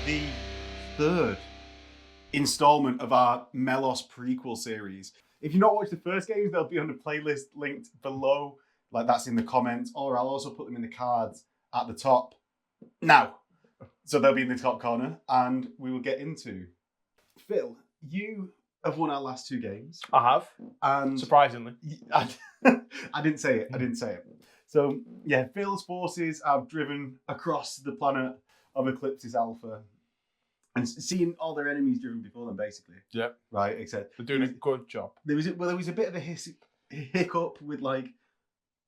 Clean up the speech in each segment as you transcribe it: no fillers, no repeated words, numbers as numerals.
the third installment of our Melos prequel series. If you've not watched the first games, they'll be on the playlist linked below. Like that's in the comments, or I'll also put them in the cards at the top now. So they'll be in the top corner, and we will get into. Phil, you have won our last two games. I have. And surprisingly. I didn't say it. So yeah, Phil's forces have driven across the planet of Eclipse's Alpha and seen all their enemies driven before them, basically. Yep. Right, except they're doing a good job. There was a bit of a hiccup with like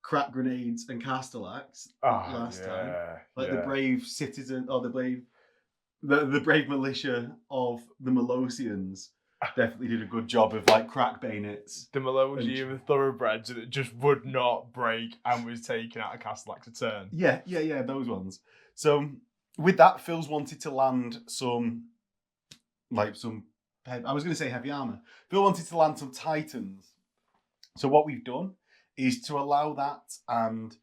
crack grenades and castellax last time. Like the brave citizen or the brave militia of the Melosians definitely did a good job of like crack bayonets. The Melosia of thoroughbreds that just would not break and was taken out of Castellax a turn. Yeah, those ones. So with that, Phil's wanted to land some I was going to say heavy armor. Phil wanted to land some Titans. So what we've done is to allow that, and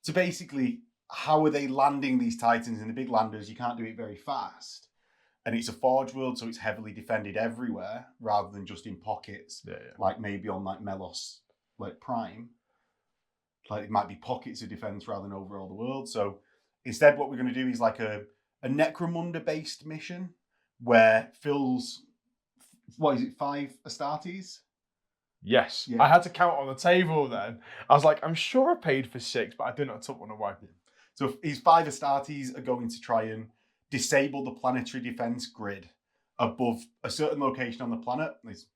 to basically, how are they landing these Titans in the big landers? You can't do it very fast. And it's a forge world, so it's heavily defended everywhere rather than just in pockets. Yeah. Like maybe on like Melos, like Prime. Like it might be pockets of defense rather than over all the world. So instead what we're going to do is like a Necromunda-based mission where Phil's, 5 Astartes? Yes. Yeah. I had to count on the table then. I was like, I'm sure I paid for 6, but I did not took one away. So his 5 Astartes are going to try and disable the planetary defense grid above a certain location on the planet. It's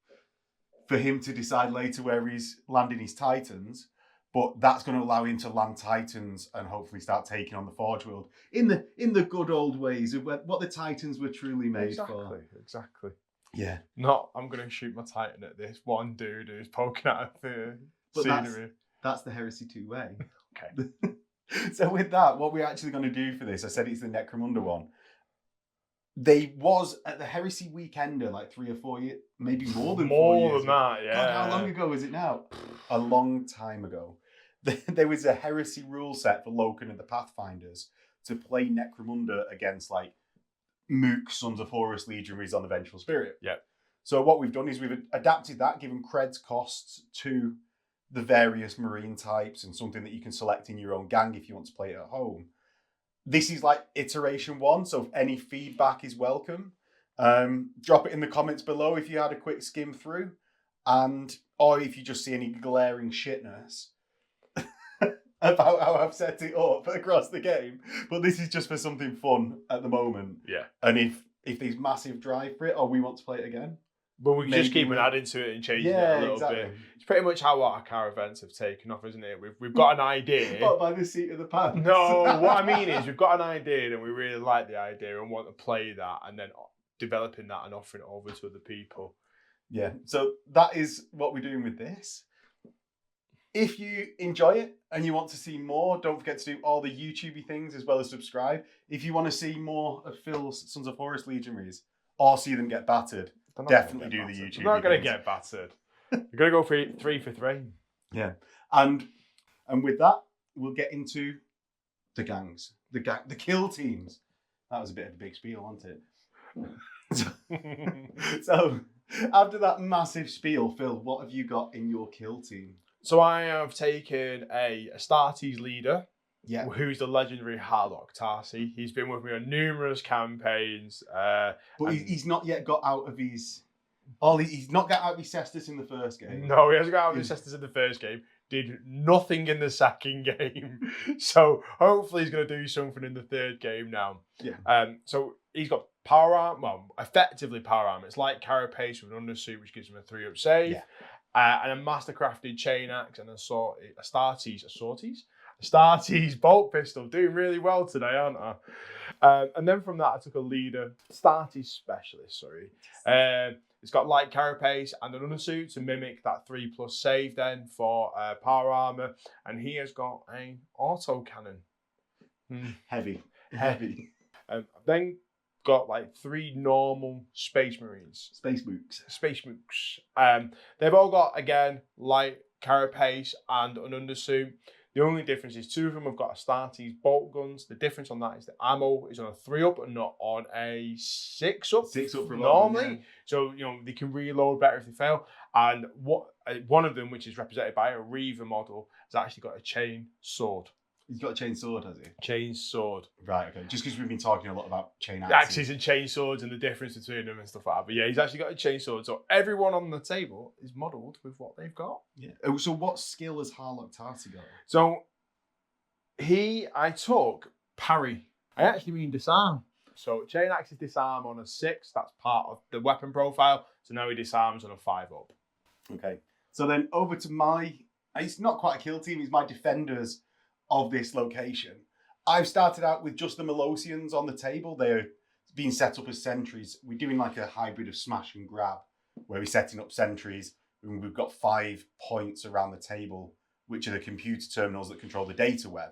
for him to decide later where he's landing his Titans, but that's going to allow him to land Titans and hopefully start taking on the Forge world in the good old ways of what the Titans were truly made for. Exactly. Yeah. Not, I'm going to shoot my Titan at this one dude who's poking out of the scenery. That's the Heresy 2 way. Okay. So with that, what we're actually going to do for this, I said it's the Necromunda one. They was at the Heresy Weekender like 3 or 4 years, maybe more than 4 years. More than that, yeah. God, how long ago is it now? A long time ago. There was a Heresy rule set for Loken and the Pathfinders to play Necromunda against like Mook, Sons of Horus legionaries on the Vengeful Spirit. Yeah. So what we've done is we've adapted that, given creds costs to the various marine types and something that you can select in your own gang if you want to play it at home. This is like iteration 1, so if any feedback is welcome. Drop it in the comments below if you had a quick skim through, or if you just see any glaring shitness about how I've set it up across the game. But this is just for something fun at the moment. Yeah. And if there's massive drive for it, or we want to play it again, but we can just keep adding to it and changing it a little bit. It's pretty much how our car events have taken off, isn't it? We've got an idea. Not by the seat of the pants. No, what I mean is we've got an idea and we really like the idea and want to play that, and then developing that and offering it over to other people. Yeah, so that is what we're doing with this. If you enjoy it and you want to see more, don't forget to do all the YouTubey things as well as subscribe. If you want to see more of Phil's Sons of Horus legionaries or see them get battered, definitely do the YouTube. We're not going to get battered. We're going to go for 3 for 3. Yeah. And with that, we'll get into the gangs, the kill teams. That was a bit of a big spiel, wasn't it? So after that massive spiel, Phil, what have you got in your kill team? So I have taken a Astartes leader, who's the legendary Harlock Tarsi. He's been with me on numerous campaigns. But he's not yet got out of his... he's not got out of his cestus in the first game. No, he hasn't got out of his cestus in the first game. Did nothing in the second game. So hopefully he's going to do something in the third game now. Yeah. So he's got power armor, well, effectively power armor. It's like Carapace with an undersuit, which gives him a 3-up save. Yeah. And a mastercrafted chain axe and Astartes bolt pistol. Doing really well today, aren't I? And then from that, I took a leader, Astartes specialist, sorry. It's got light carapace and an undersuit to mimic that 3+ save then for power armor. And he has got an auto cannon. Heavy. Then got like 3 normal Space Marines. Space Mooks. They've all got, again, light carapace and an undersuit. The only difference is 2 of them have got Astartes bolt guns. The difference on that is the ammo is on a 3-up and not on a 6-up. 6-up for normally. yeah. So, they can reload better if they fail. And one of them, which is represented by a Reaver model, has actually got a chain sword. He's got a chain sword, has he? Chain sword. Right, okay. Just because we've been talking a lot about chain axes. Axes and chain swords and the difference between them and stuff like that. But yeah, he's actually got a chain sword. So everyone on the table is modelled with what they've got. Yeah. Oh, so what skill has Harlock Tarty got? So I took parry. I actually mean disarm. So chain axes disarm on a 6. That's part of the weapon profile. So now he disarms on a 5-up. Okay. So then over to it's not quite a kill team, it's my defenders of this location. I've started out with just the Melosians on the table. They're being set up as sentries. We're doing like a hybrid of smash and grab, where we're setting up sentries, and we've got 5 points around the table, which are the computer terminals that control the data web.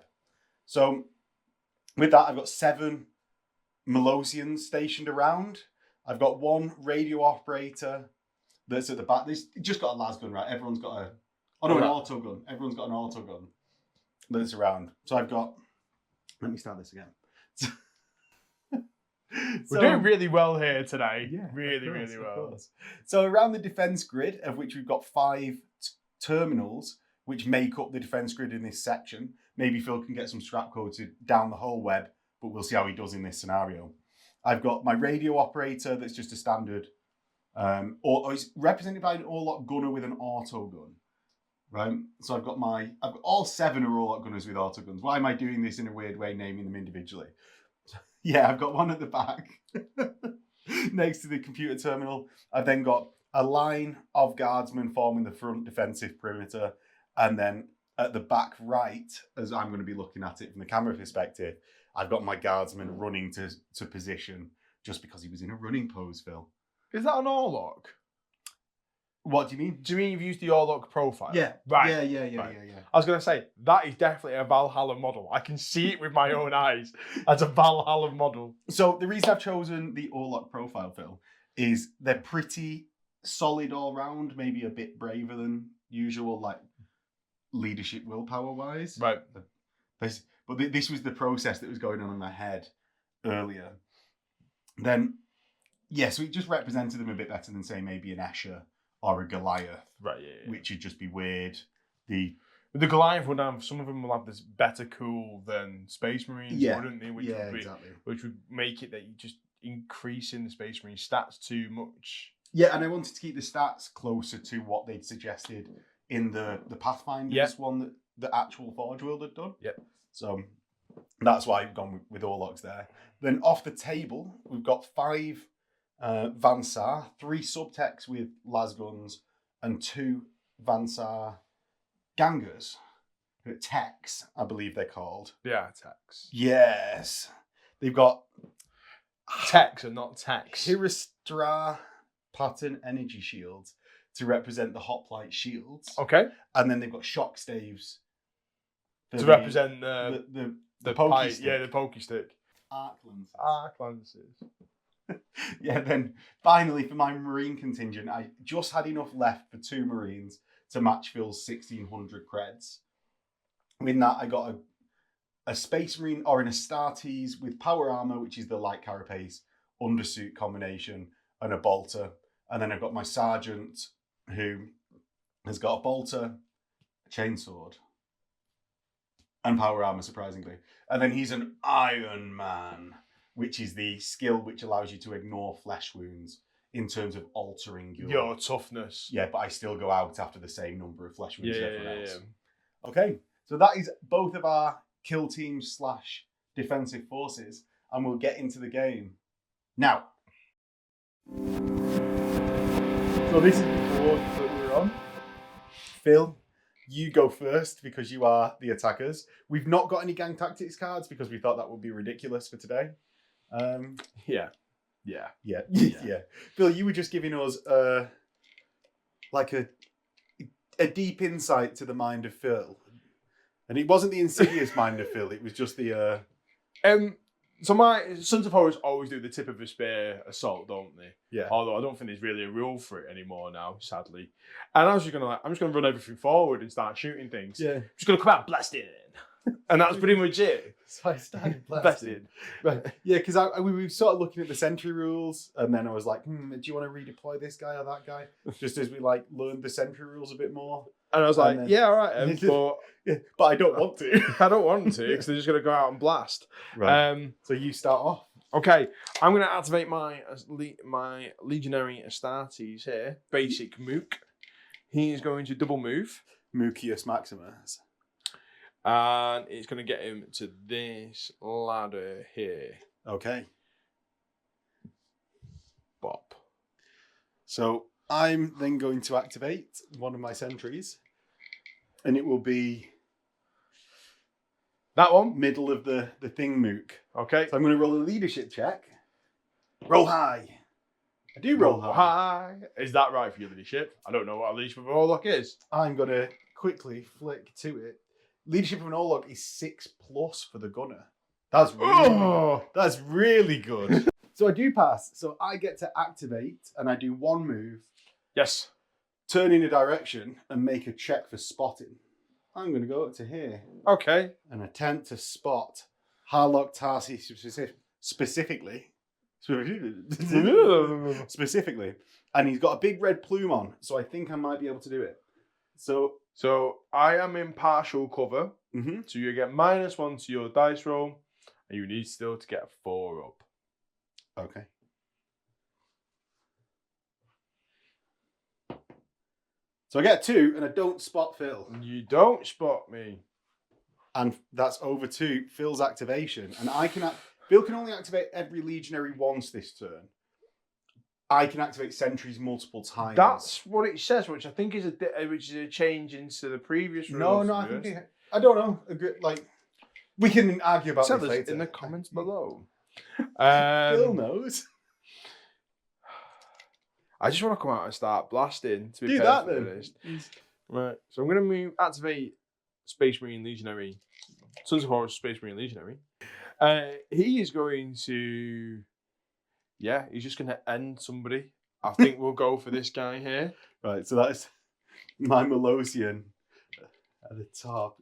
So with that, I've got 7 Melosians stationed around. I've got 1 radio operator that's at the back. This just got a las gun, right? Everyone's got an auto gun. Everyone's got an auto gun that's around. So I've got, let me start this again. We're doing really well here today. Yeah, really, of course, really of well. course. So around the defense grid, of which we've got 5 terminals, which make up the defense grid in this section. Maybe Phil can get some scrap code to down the whole web, but we'll see how he does in this scenario. I've got my radio operator that's just a standard, or it's represented by an Orlock gunner with an auto gun. Right, so I've got all 7 are Orlock gunners with auto guns. Why am I doing this in a weird way, naming them individually? Yeah, I've got one at the back next to the computer terminal. I've then got a line of guardsmen forming the front defensive perimeter, and then at the back right, as I'm going to be looking at it from the camera perspective, I've got my guardsman running to position, just because he was in a running pose, Phil. Is that an Orlock? What do you mean? Do you mean you've used the Orlock profile? Yeah. Right. Yeah. Right. I was going to say, that is definitely a Valhalla model. I can see it with my own eyes as a Valhalla model. So the reason I've chosen the Orlock profile, Phil, is they're pretty solid all round, maybe a bit braver than usual, like leadership willpower wise. Right. But this was the process that was going on in my head earlier. Then, so it just represented them a bit better than, say, maybe an Escher or a Goliath, right? Yeah. Which would just be weird. The Goliath would have, some of them will have this better cool than Space Marines, wouldn't they? Exactly. Which would make it that you just increasing the Space Marine stats too much. Yeah, and I wanted to keep the stats closer to what they'd suggested in the Pathfinders one that the actual Forge World had done. Yep. So that's why I've gone with Orlocks there. Then off the table, we've got 5 Vansar, 3 subtechs with las guns, and 2 Vansar gangers. Techs, I believe they're called. Yeah, techs. Yes. They've got techs and not techs. Hiristra pattern energy shields to represent the hoplite shields. Okay. And then they've got shock staves to represent the pokey stick. Yeah, the pokey stick. Arc lances. Yeah, then finally for my Marine contingent, I just had enough left for 2 Marines to match Phil's 1600 creds. With that, I got a Space Marine or an Astartes with power armor, which is the light carapace undersuit combination, and a bolter. And then I've got my sergeant who has got a bolter, a chainsword, and power armor, surprisingly. And then he's an Iron Man, which is the skill which allows you to ignore flesh wounds in terms of altering your toughness. Yeah, but I still go out after the same number of flesh wounds as everyone else. Yeah. Okay, so that is both of our kill teams / defensive forces, and we'll get into the game now. So this is the board that we're on. Phil, you go first because you are the attackers. We've not got any gang tactics cards because we thought that would be ridiculous for today. Yeah. Phil, you were just giving us like a deep insight to the mind of Phil, and it wasn't the insidious mind of Phil. It was just the So my Sons of Horus always do the tip of a spear assault, don't they? Yeah. Although I don't think there's really a rule for it anymore now, sadly. And I'm just gonna run everything forward and start shooting things. Yeah. I'm just gonna come out blasting, and that's pretty much it. So I started Blasting. Right. Yeah, because we were sort of looking at the sentry rules, and then I was like, do you want to redeploy this guy or that guy? Just as we like learned the sentry rules a bit more. And I was like, then- yeah, all right, but Yeah, but I don't want to. I don't want to because they're just gonna go out and blast. Right. So you start off. Okay, I'm going to activate my Legionary Astartes here. Basic Mook. He is going to double move. Mucius Maximus. And it's going to get him to this ladder here. Okay. Bop. So I'm then going to activate one of my sentries. And it will be That one? middle of the thing mook. Okay. So I'm going to roll a leadership check. Roll high. I do roll high. High. Is that right for your leadership? I don't know what a leadership of Warlock is. I'm going to quickly flick to it. Leadership of an Orlog is 6+ for the gunner. That's really good. So I do pass. So I get to activate and I do one move, Yes. turn in a direction and make a check for spotting. I'm going to go up to here Okay. and attempt to spot Harlock Tarsi specifically. Specifically. And he's got a big red plume on, so I think I might be able to do it. So I am in partial cover. Mhm. So you get -1 to your dice roll. And you need still to get a 4 up. Okay. So I get 2 and I don't spot Phil. You don't spot me. And that's over to Phil's activation. And Phil can only activate every legionary once this turn. I can activate sentries multiple times. That's what it says, which I think is a change into the previous rules. No, I don't know. Like, we can argue about Tell this us later. in the comments below. Phil knows. I just want to come out and start blasting. To be Do that perfectly then. honest. Right. So I'm going to activate Space Marine Legionary, Sons of Horus Space Marine Legionary. He is going to, he's just going to end somebody. I think we'll go for this guy here. Right, so that's my Melosian at the top.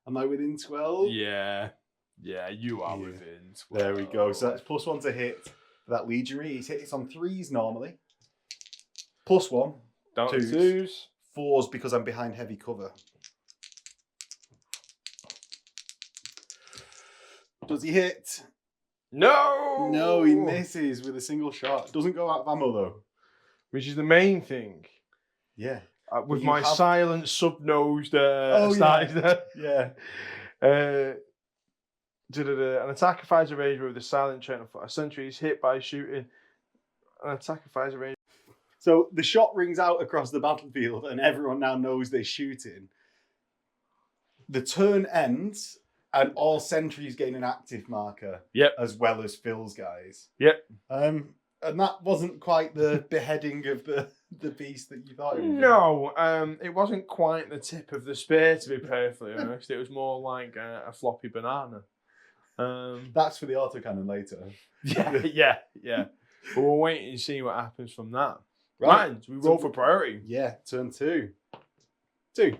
Am I within 12? Yeah, you are within 12. There we go. So that's +1 to hit for that legionary. It's on 3s normally. +1. Down to 2s. 2s. 4s because I'm behind heavy cover. Does he hit? No! No, he misses with a single shot. Doesn't go out of ammo though. Which is the main thing. Yeah. With You my have- silent sub-nosed Oh, starting there. Yeah. An attacker fires a range with a silent train of a sentry is hit by shooting. An attacker fires a range. So the shot rings out across the battlefield and everyone now knows they're shooting. The turn ends and all sentries gain an active marker. Yep. As well as Phil's guys. Yep. And that wasn't quite the beheading of the beast that you thought it would be. No, it wasn't quite the tip of the spear, to be perfectly honest. It was more like a floppy banana. That's for the autocannon later. Yeah. But we'll wait and see what happens from that. Right, so we roll for priority. Yeah, turn 2. 2.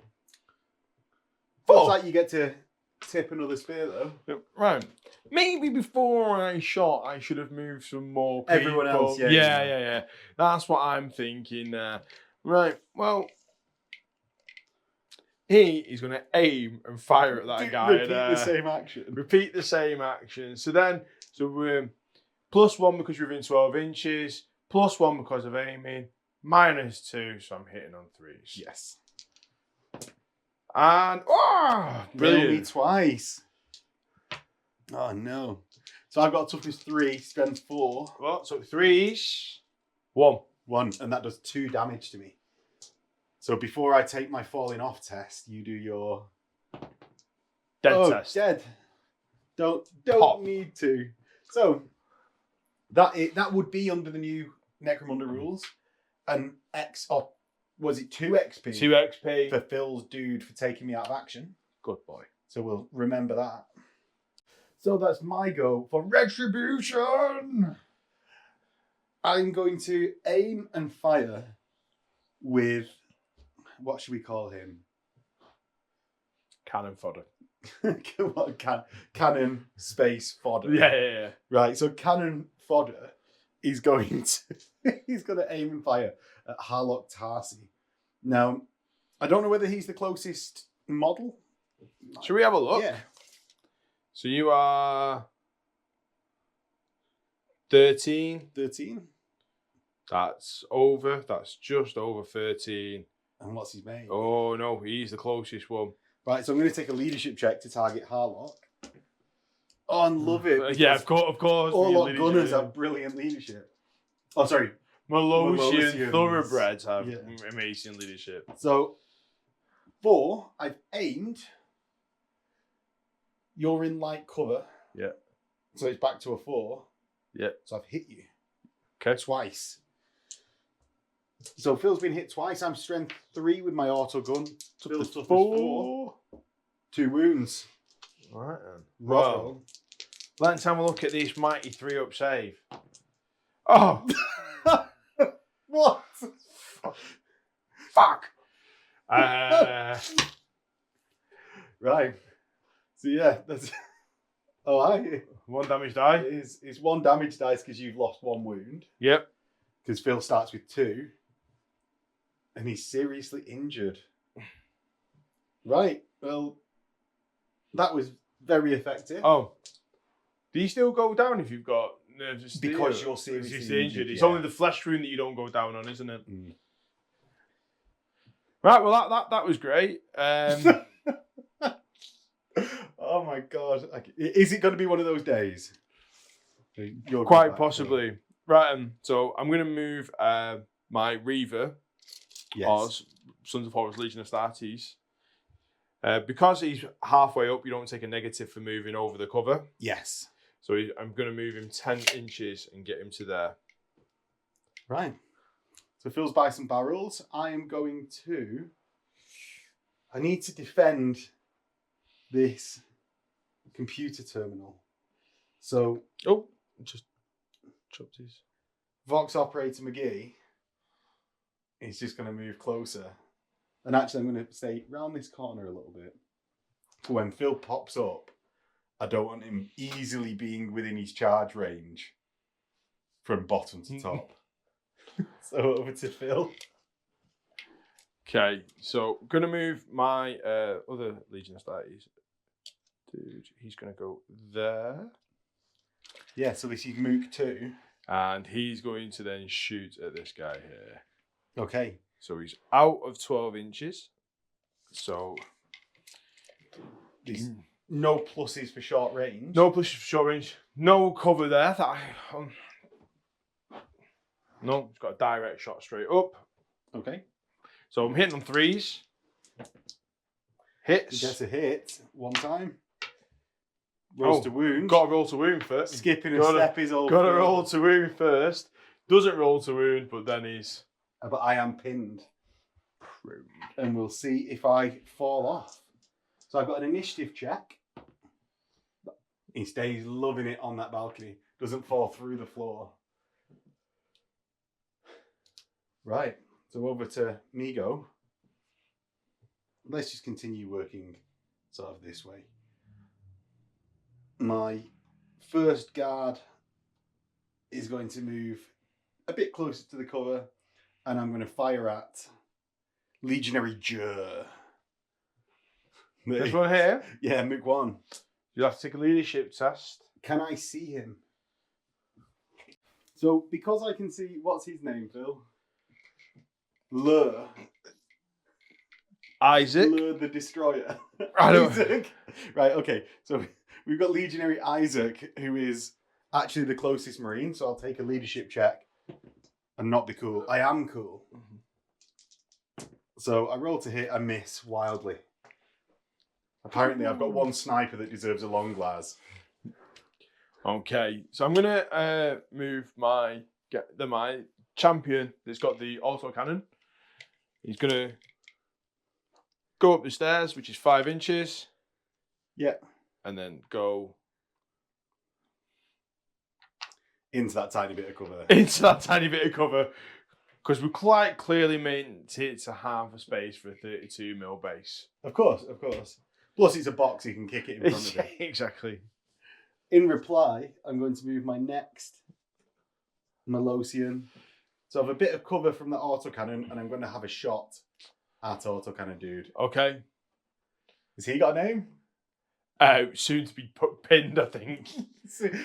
Four. Looks like you get to tip another spear though. Right. Maybe before I shot, I should have moved some more people. Everyone else, yeah. Yeah. That's what I'm thinking. Right, well, he is going to aim and fire at that guy. Repeat the same action. Repeat the same action. So we're +1 because you're within 12 inches, +1 because of aiming, -2, so I'm hitting on 3s. Yes. And, Brilliant. Me brilliant. twice. Oh no. So I've got toughness 3, strength 4. Well, so 3s, 1. 1, and that does 2 damage to me. So before I take my falling off test, you do your Dead test. Dead. Don't Pop. need to. So that would be under the new Necromunda rules. And was it 2 XP? 2 XP. For Phil's dude for taking me out of action. Good boy. So we'll remember that. So that's my go for retribution. I'm going to aim and fire with, what should we call him? Cannon fodder. Cannon space fodder. Yeah. Right, so cannon fodder is going to aim and fire at Harlock Tarsi. Now, I don't know whether he's the closest model. Should we have a look? Yeah. So you are 13. 13. That's just over 13. And what's his name? Oh no, he's the closest one. Right, so I'm going to take a leadership check to target Harlock. Oh, and love it. Yeah, of course. All our gunners have brilliant leadership. Oh, sorry. Melosian thoroughbreds have amazing leadership. So, 4, I've aimed. You're in light cover. Yeah. So it's back to a 4. Yeah. So I've hit you. Okay. Twice. So Phil's been hit twice. I'm strength 3 with my auto gun. Phil's toughness 4. 2 wounds. All right then. Well, let's have a look at this mighty 3-up save. Oh! What? Fuck! Right. So yeah, that's... Oh, hi. 1 damage die. It's 1 damage dice because you've lost 1 wound. Yep. Because Phil starts with 2. And he's seriously injured. Right. Well, that was very effective. Oh. Do you still go down if you've got nerves of steel? Because you're seriously injured. It's yeah. only the flesh wound that you don't go down on, isn't it? Mm. Right, well, that was great. Oh my God. Is it going to be one of those days? Quite possibly. Right, so I'm going to move my Reaver, Oz, Sons of Horus, Legion of Astartes. Because he's halfway up, you don't take a negative for moving over the cover. Yes. So I'm going to move him 10 inches and get him to there. Right. So Phil's by some barrels. I am going to... I need to defend this computer terminal. So... Oh, just chopped his... Vox Operator McGee is just going to move closer. And actually, I'm going to stay round this corner a little bit. So when Phil pops up, I don't want him easily being within his charge range from bottom to top. So over to Phil. Okay, so I'm going to move my other Legion of Astartes. Dude, he's going to go there. Yeah, so this is Mook 2. And he's going to then shoot at this guy here. Okay. So he's out of 12 inches. So there's no pluses for short range. No pluses for short range. No cover there. No, he's got a direct shot straight up. Okay. So I'm hitting on 3s. Hits. He gets a hit 1 time. Rolls to wound. Got to roll to wound first. Skipping a step is all. Got to roll to wound first. Doesn't roll to wound, but then he's... But I am pinned. And we'll see if I fall off. So I've got an initiative check. He stays loving it on that balcony. Doesn't fall through the floor. Right. So over to Migo. Let's just continue working sort of this way. My first guard is going to move a bit closer to the cover, and I'm going to fire at Legionary Jur. This one here? Yeah, Mook 1. You'll have to take a leadership test. Can I see him? So, because I can see... What's his name, Phil? Lur. Isaac. Lur the Destroyer. I don't... Isaac. Right, okay. So, we've got Legionary Isaac, who is actually the closest Marine, so I'll take a leadership check and not be cool. I am cool. So I roll to hit, I miss wildly. Apparently I've got 1 sniper that deserves a long glass. Okay, so I'm going to move my champion that's got the autocannon. He's going to go up the stairs, which is 5 inches. Yeah. And then go into that tiny bit of cover. Into that tiny bit of cover. Because we quite clearly meant it to have a space for a 32mm base. Of course. Plus, it's a box, you can kick it in front of it. Exactly. In reply, I'm going to move my next Melosian. So I have a bit of cover from the autocannon, and I'm going to have a shot at autocannon dude. Okay. Has he got a name? Soon to be pinned, I think.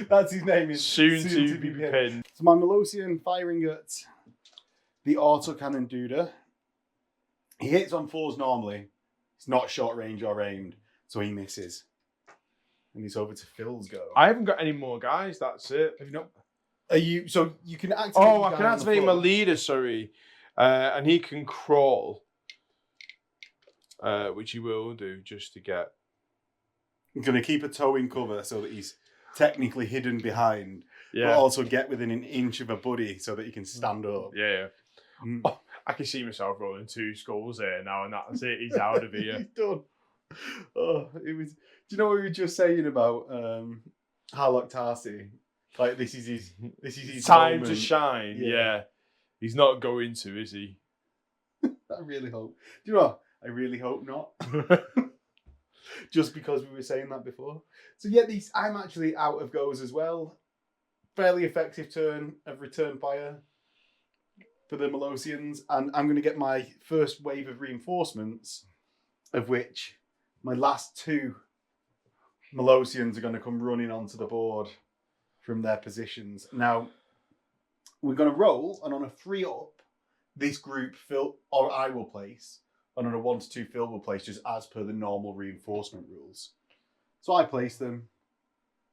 That's his name. Is soon to be pinned. So my Melosian firing at the autocannon dude. He hits on 4s normally. It's not short range or aimed, so he misses. And he's over to Phil's go. I haven't got any more guys. That's it. Have you not? Are you? So you can activate. Oh, I can activate my leader. Sorry, and he can crawl, which he will do just to get. I'm going to keep a toe in cover so that he's technically hidden behind, Yeah. but also get within an inch of a buddy so that he can stand up. Yeah. Mm. Oh, I can see myself rolling 2 skulls here now, and that's it. He's out of here. He's done. Oh, it was. Do you know what we were just saying about Harlock Tarsi? Like this is his time moment. to shine. Yeah. He's not going to, is he? I really hope. Do you know what? I really hope not. Just because we were saying that before. So yeah, I'm actually out of goes as well. Fairly effective turn of return fire for the Melosians, and I'm going to get my first wave of reinforcements, of which my last 2 Melosians are going to come running onto the board from their positions. Now, we're going to roll, and on a 3-up, this group or I will place, and on a 1 to 2 Phil will place just as per the normal reinforcement rules. So I place them,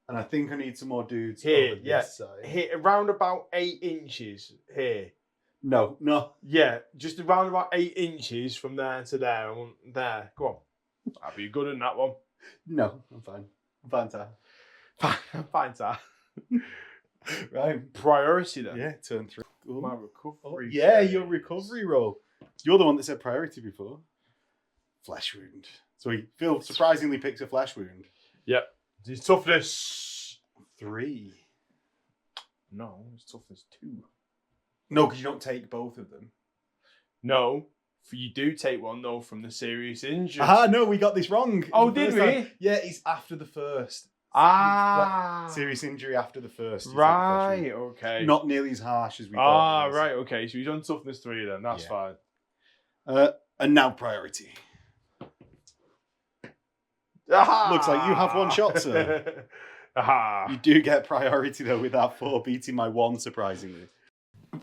and I think I need some more dudes Here, over this side. Here, around about 8 inches here. No. Yeah, just around about 8 inches from there to there. I want there. Go on. I'll be good in that one. No, I'm fine. I'm fine, Tar. Fine, sir. Right. Priority then. Yeah, turn 3. Cool. My recovery. Yeah, your recovery roll. You're the one that said priority before. Flesh wound. So Phil surprisingly picks a flesh wound. Yep. His toughness 3. No, his toughness 2. No, because you don't take both of them. No. You do take one though from the serious injury. No, we got this wrong. Oh, did we? Time. Yeah, it's after the first. Serious injury after the first. Right, okay. Not nearly as harsh as we thought. Right, okay. So he's on toughness 3 then. That's fine. And now priority. Looks like you have 1 shot, sir. You do get priority though with that 4 beating my 1, surprisingly.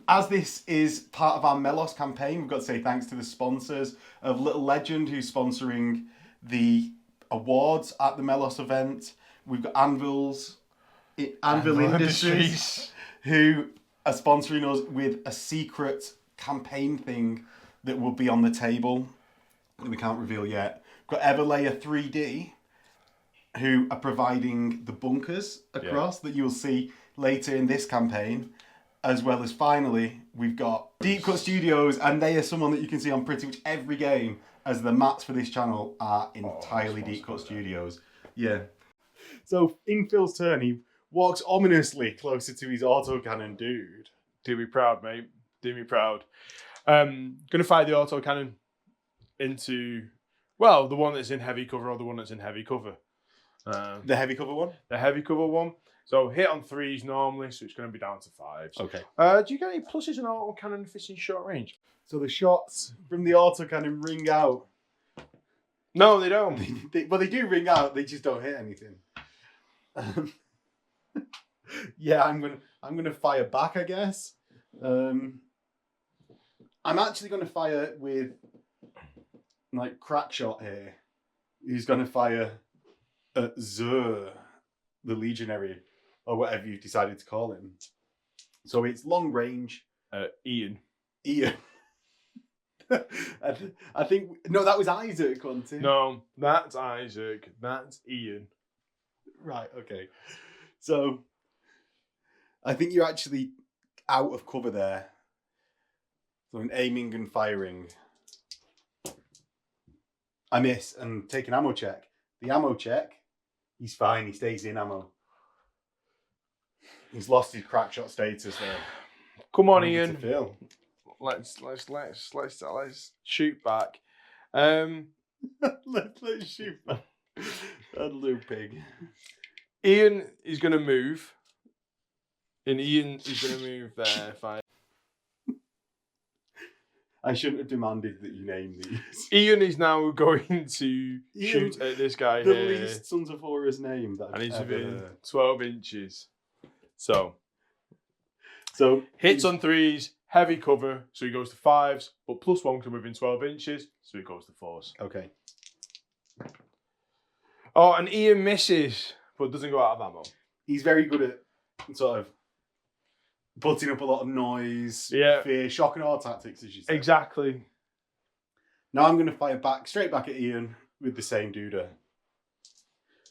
As this is part of our Melos campaign, we've got to say thanks to the sponsors of Little Legend, who's sponsoring the awards at the Melos event. We've got Anvil Industries, who are sponsoring us with a secret campaign thing that will be on the table that we can't reveal yet. We've got Everlayer 3D, who are providing the bunkers across that you'll see later in this campaign. As well as finally, we've got Deep Cut Studios, and they are someone that you can see on pretty much every game, as the mats for this channel are entirely Deep Cut Studios. Yeah. So in Phil's turn, he walks ominously closer to his autocannon dude. Do me proud, mate. Do me proud. Gonna fire the autocannon into, well, the one that's in heavy cover or the one that's in heavy cover. The heavy cover one? The heavy cover one. So hit on 3s normally, so it's going to be down to 5s. Okay. Do you get any pluses on autocannon if it's in short range? So the shots from the autocannon ring out. No, they don't. Well, they do ring out. They just don't hit anything. Yeah, I'm gonna fire back, I guess. I'm actually gonna fire with like Crackshot here. He's gonna fire at Zur, the Legionary, or whatever you've decided to call him. So it's long range. Ian. I think no, that was Isaac, wasn't it? No, that's Isaac. That's Ian. Right. Okay. So I think you're actually out of cover there. So in aiming and firing, I miss and take an ammo check. The ammo check, he's fine. He stays in ammo. He's lost his crackshot status there. Come on, Hand it to Ian. Phil. Let's shoot back. Let's shoot back. That little pig. Ian is going to move. And Ian is going to move there. Fine. I shouldn't have demanded that you name these. Ian is now going to shoot at this guy The here. least Sons of Horus name that And I've he's ever within heard. 12 inches. So hits on 3s, heavy cover, so he goes to 5s, but +1 because within 12 inches, so he goes to 4s. Okay. Oh, and Ian misses, but doesn't go out of ammo. He's very good at sort of putting up a lot of noise, Yeah. fear, shock and awe tactics, as you said. Exactly. Now I'm going to fire straight back at Ian with the same duder.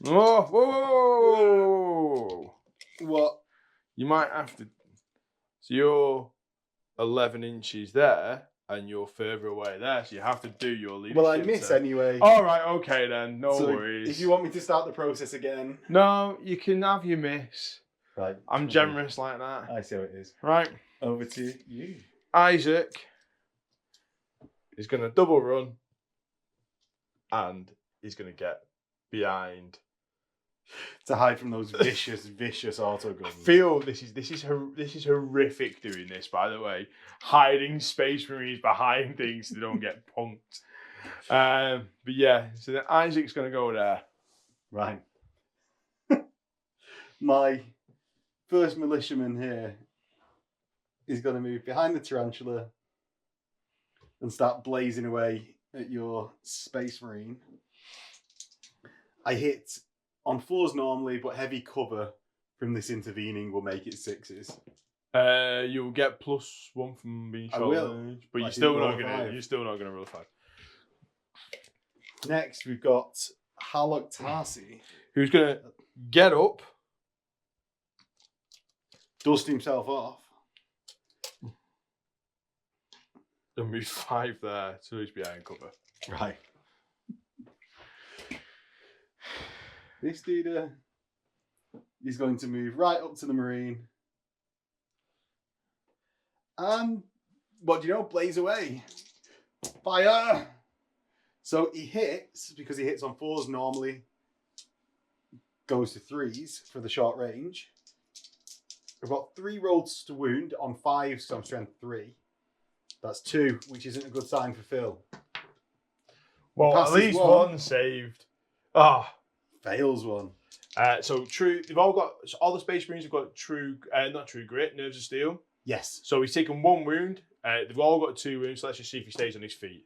Oh, whoa! What? You might have to. So you're 11 inches there, and you're further away there, so you have to do your leadership. Well, I miss test. anyway. All right, okay then, no So worries. if you want me to start the process again. No, you can have your miss. Right. I'm okay. generous like that. I see how it is. Right, Over to you. Isaac is going to double run, and he's going to get behind. To hide from those vicious auto I guns. feel this is horrific doing this, by the way. Hiding Space Marines behind things so they don't get punked. But yeah, so then Isaac's going to go there. Right. My first militiaman here is going to move behind the tarantula and start blazing away at your Space Marine. I hit on 4s normally, but heavy cover from this intervening will make it 6s. You'll get +1 from being I shot, will, but I you're still didn't roll not a gonna. 5. You're still not gonna roll a 5. Next, we've got Halak Tarsi. Who's gonna get up? Dust himself off. And move 5 there, so he's behind cover. Right. This dude is going to move right up to the Marine. And what do you know? Blaze away. Fire! So he hits, because he hits on 4s normally, goes to 3s for the short range. I've got 3 rolls to wound on 5s, so I'm strength 3. That's 2, which isn't a good sign for Phil. Well, at Passes least 1 saved. Ah. Fails 1. So true. They've all got. So all the Space Marines have got not true grit, nerves of steel. Yes. So he's taken 1 wound. They've all got 2 wounds. So let's just see if he stays on his feet.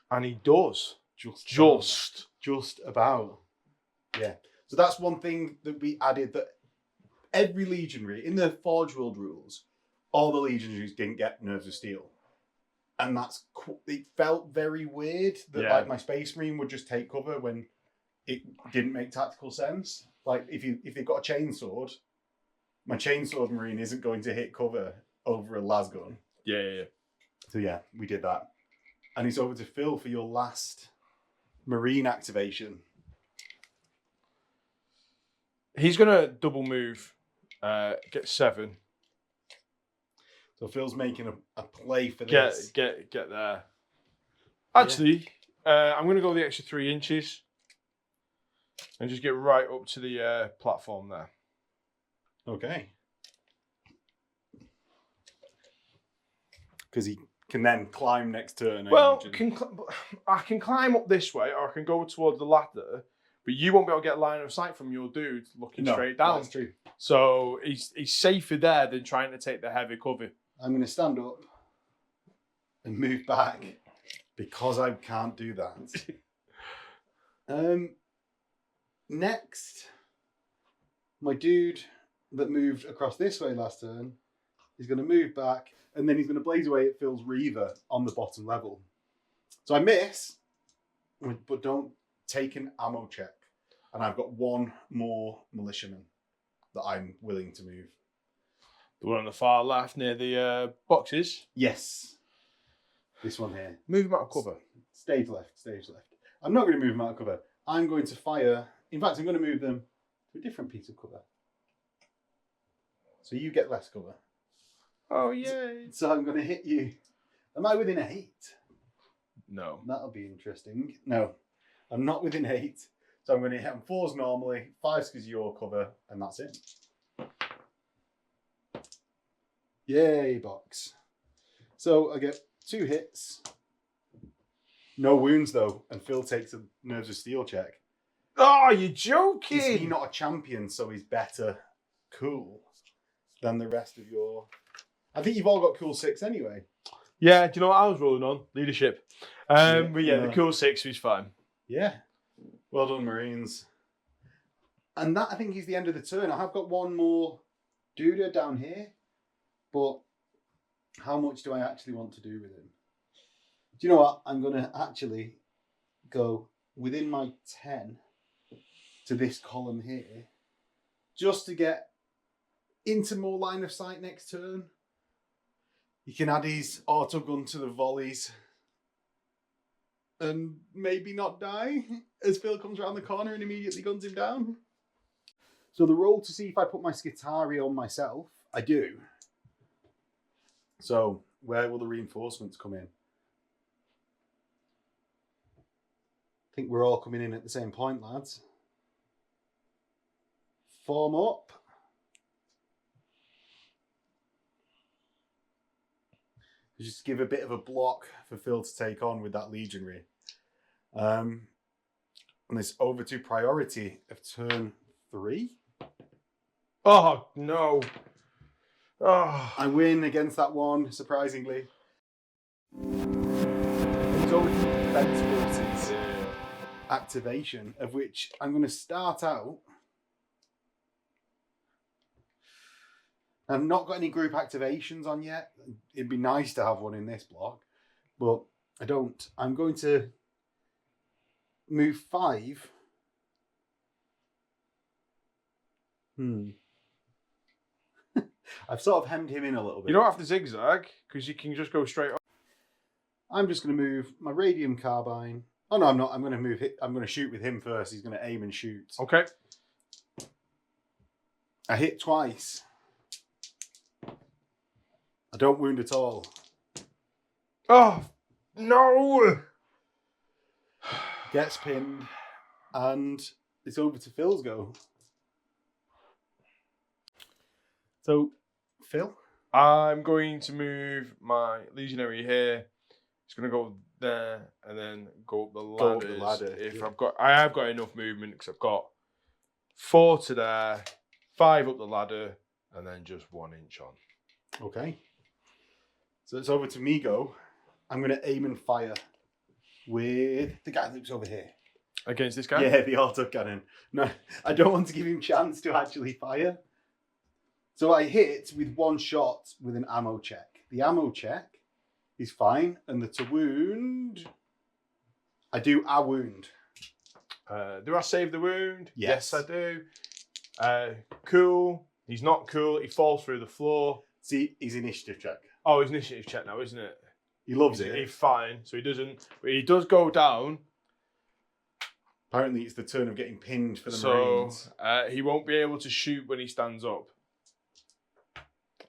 And he does. Just about. Yeah. So that's one thing that we added, that every legionary in the Forge World rules, all the legionaries didn't get nerves of steel. And it felt very weird that like my Space Marine would just take cover when it didn't make tactical sense. Like if they've got a chainsword, my chainsword Marine isn't going to hit cover over a las gun. Yeah. So yeah, we did that. And it's over to Phil for your last Marine activation. He's gonna double move, get 7. So Phil's making a play for this. Get there. Actually, I'm gonna go the extra 3 inches and just get right up to the platform there. Okay. Because he can then climb next turn. Well, I can climb up this way, or I can go towards the ladder, but you won't be able to get a line of sight from your dude looking straight down. That's true. So he's safer there than trying to take the heavy cover. I'm going to stand up and move back because I can't do that. Next, my dude that moved across this way last turn is going to move back, and then he's going to blaze away at Phil's Reaver on the bottom level. So I miss, but don't take an ammo check. And I've got 1 more militiaman that I'm willing to move. The one on the far left near the boxes. Yes. This one here. Move him out of cover. Stage left. I'm not going to move them out of cover. I'm going to fire. In fact, I'm going to move them to a different piece of cover. So you get less cover. Oh, yay. So I'm going to hit you. Am I within 8? No. That'll be interesting. No, I'm not within 8. So I'm going to hit on 4s normally, 5s because your cover, and that's it. Yay, box. So I get 2 hits. No wounds though, and Phil takes a Nerves of Steel check. Oh, you're joking! Is he not a champion, so he's better cool than the rest of your... I think you've all got cool 6 anyway. Yeah, do you know what I was rolling on? Leadership. But yeah, no. the cool 6 was fine. Yeah. Well done, Marines. And that, I think, is the end of the turn. I have got one more Duda down here, but how much do I actually want to do with him? Do you know what? I'm going to actually go within my 10 to this column here, just to get into more line of sight next turn. You can add his auto gun to the volleys and maybe not die as Phil comes around the corner and immediately guns him down. So the roll to see if I put my Skitarii on myself, I do. So where will the reinforcements come in? I think we're all coming in at the same point, lads. Form up. Just give a bit of a block for Phil to take on with that legionary. And it's over to priority of turn 3. Oh, no. Oh. I win against that one, surprisingly. It's over to Defense Forces activation, of which I'm going to start out. I've not got any group activations on yet. It'd be nice to have one in this block, but I don't. I'm going to move 5. I've sort of hemmed him in a little bit. You don't have to zigzag, because you can just go straight up. I'm just going to move my radium carbine. Oh no, I'm not. I'm going to move it. I'm going to shoot with him first. He's going to aim and shoot. Okay. I hit twice. I don't wound at all. Oh, no! Gets pinned, and it's over to Phil's go. So, Phil? I'm going to move my legionary here. It's going to go there and then go up the ladders. Go up the ladder, If yeah. I have got enough movement because I've got 4 to there, 5 up the ladder, and then just 1 inch on. Okay. So it's over to me go. I'm going to aim and fire with the guy that's over here. Against this guy? Yeah, the autocannon. No, I don't want to give him chance to actually fire. So I hit with 1 shot with an ammo check. The ammo check is fine, and the to wound, I do a wound. Do I save the wound? Yes. I do. Cool. He's not cool. He falls through the floor. See, he's initiative check. Oh, it's initiative check now, isn't it? He loves it. He's fine, so he doesn't. But he does go down. Apparently, it's the turn of getting pinned for the So Marines. he won't be able to shoot when he stands up.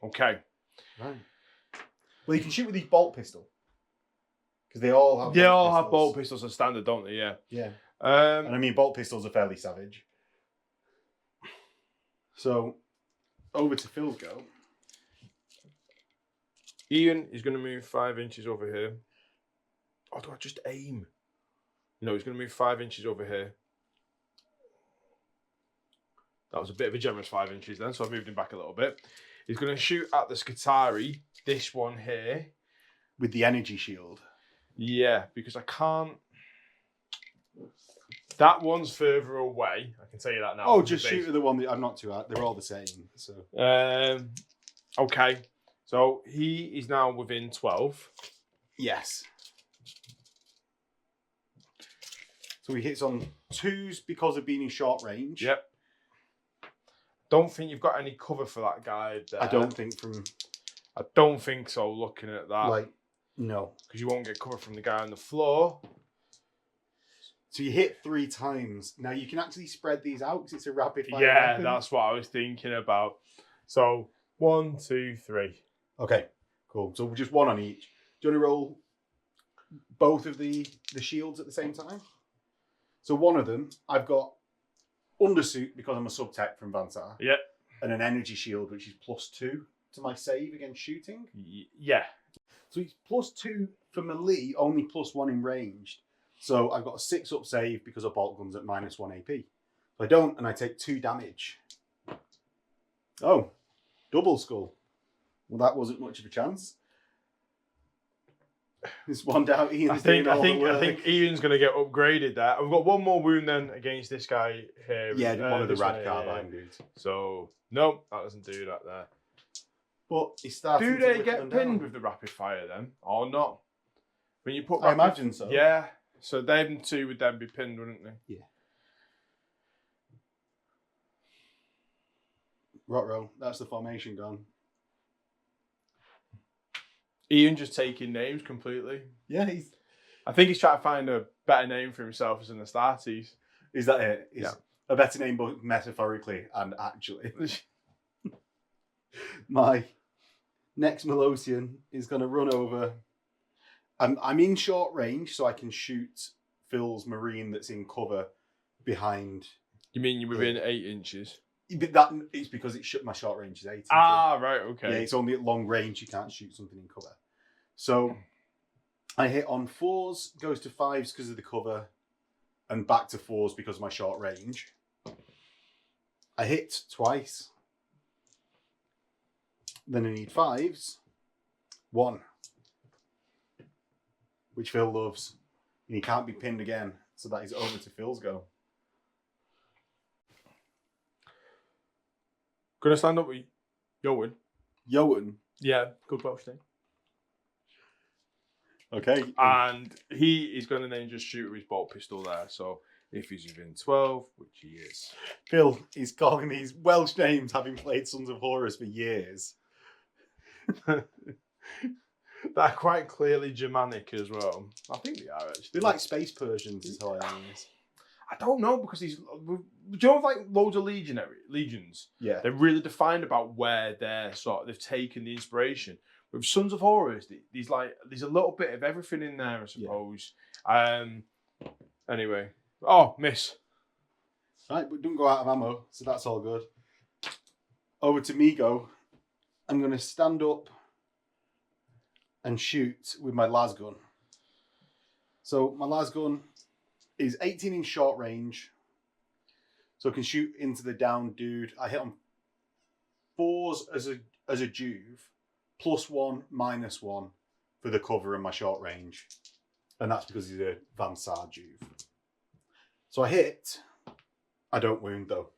Okay. Right. Well, you can shoot with his bolt pistol. Because they all have They all have bolt pistols as standard, don't they? Yeah. Yeah. And I Um, mean, bolt pistols are fairly savage. So, over to Phil's go. Ian is going to move 5 inches over here. Oh, do I just aim? No, he's going to move 5 inches over here. That was a bit of a generous 5 inches then, so I've moved him back a little bit. He's going to shoot at the Skitarii, this one here. With the energy shield. Yeah, because I can't... That one's further away. I can tell you that now. Oh, just shoot at the one that I'm not too hard. They're all the same. So okay. So he is now within 12. yes. So he hits on 2s because of being in short range. Yep. Don't think you've got any cover for that guy there. I don't think from... I don't think so, looking at that. Like, no. Because you won't get cover from the guy on the floor. So you hit 3 times. Now you can actually spread these out because it's a rapid fire Yeah, weapon. that's what I was thinking about. So 1, 2, 3. Okay, cool. So just one on each. Do you want to roll both of the shields at the same time? So one of them, I've got undersuit because I'm a sub-tech from Vansar. Yeah. And an energy shield, which is +2 to my save against shooting. Yeah. So it's +2 for melee, only +1 in ranged. So I've got a 6 up save because of bolt guns at -1 AP. If I don't, and I take 2 damage. Oh, double skull. Well, that wasn't much of a chance. There's one down. Ian's I think Ian's going to get upgraded there. We've got one more wound then against this guy here. Yeah, one of the rad one, carbine dudes. So, no, that doesn't do that there. But he's starting Do to they whittle get them pinned down. with the rapid fire then, or not? When you put I imagine so. Yeah. So them two would then be pinned, wouldn't they? Yeah. Rot-row, that's the formation gone. Ian just taking names completely. Yeah, I think he's trying to find a better name for himself as an Astartes. is that it? Is Yeah. a better name both metaphorically and actually. My next Melosian is going to run over. I'm in short range, so I can shoot Phil's Marine that's in cover behind. You mean you're within 8 inches? But that it's because my short range is 8. Ah, right, okay. Yeah, it's only at long range you can't shoot something in cover. So I hit on 4s, goes to 5s because of the cover, and back to 4s because of my short range. I hit twice. Then I need 5s. 1. Which Phil loves. And he can't be pinned again. So that is over to Phil's go. Gonna stand up with Yowen. Yowen. Yeah, good Welsh name. Okay. And he is going to then just shoot with his bolt pistol there. So if he's within 12, which he is. Phil is calling these Welsh names having played Sons of Horus for years. They're quite clearly Germanic as well. I think they are actually. They're like space Persians, is how I know this. I don't know because he's. Do you know like loads of legions? Yeah. They're really defined about where they've taken the inspiration. With Sons of Horus, there's a little bit of everything in there, I suppose. Yeah. Anyway. Oh, miss. Right, but don't go out of ammo, so that's all good. Over to Migo. I'm going to stand up and shoot with my las gun. So my las gun is 18 in short range. So I can shoot into the down dude. I hit on 4s as a juve, +1, -1 for the cover and my short range. And that's because he's a Vansar juve. So I hit. I don't wound though.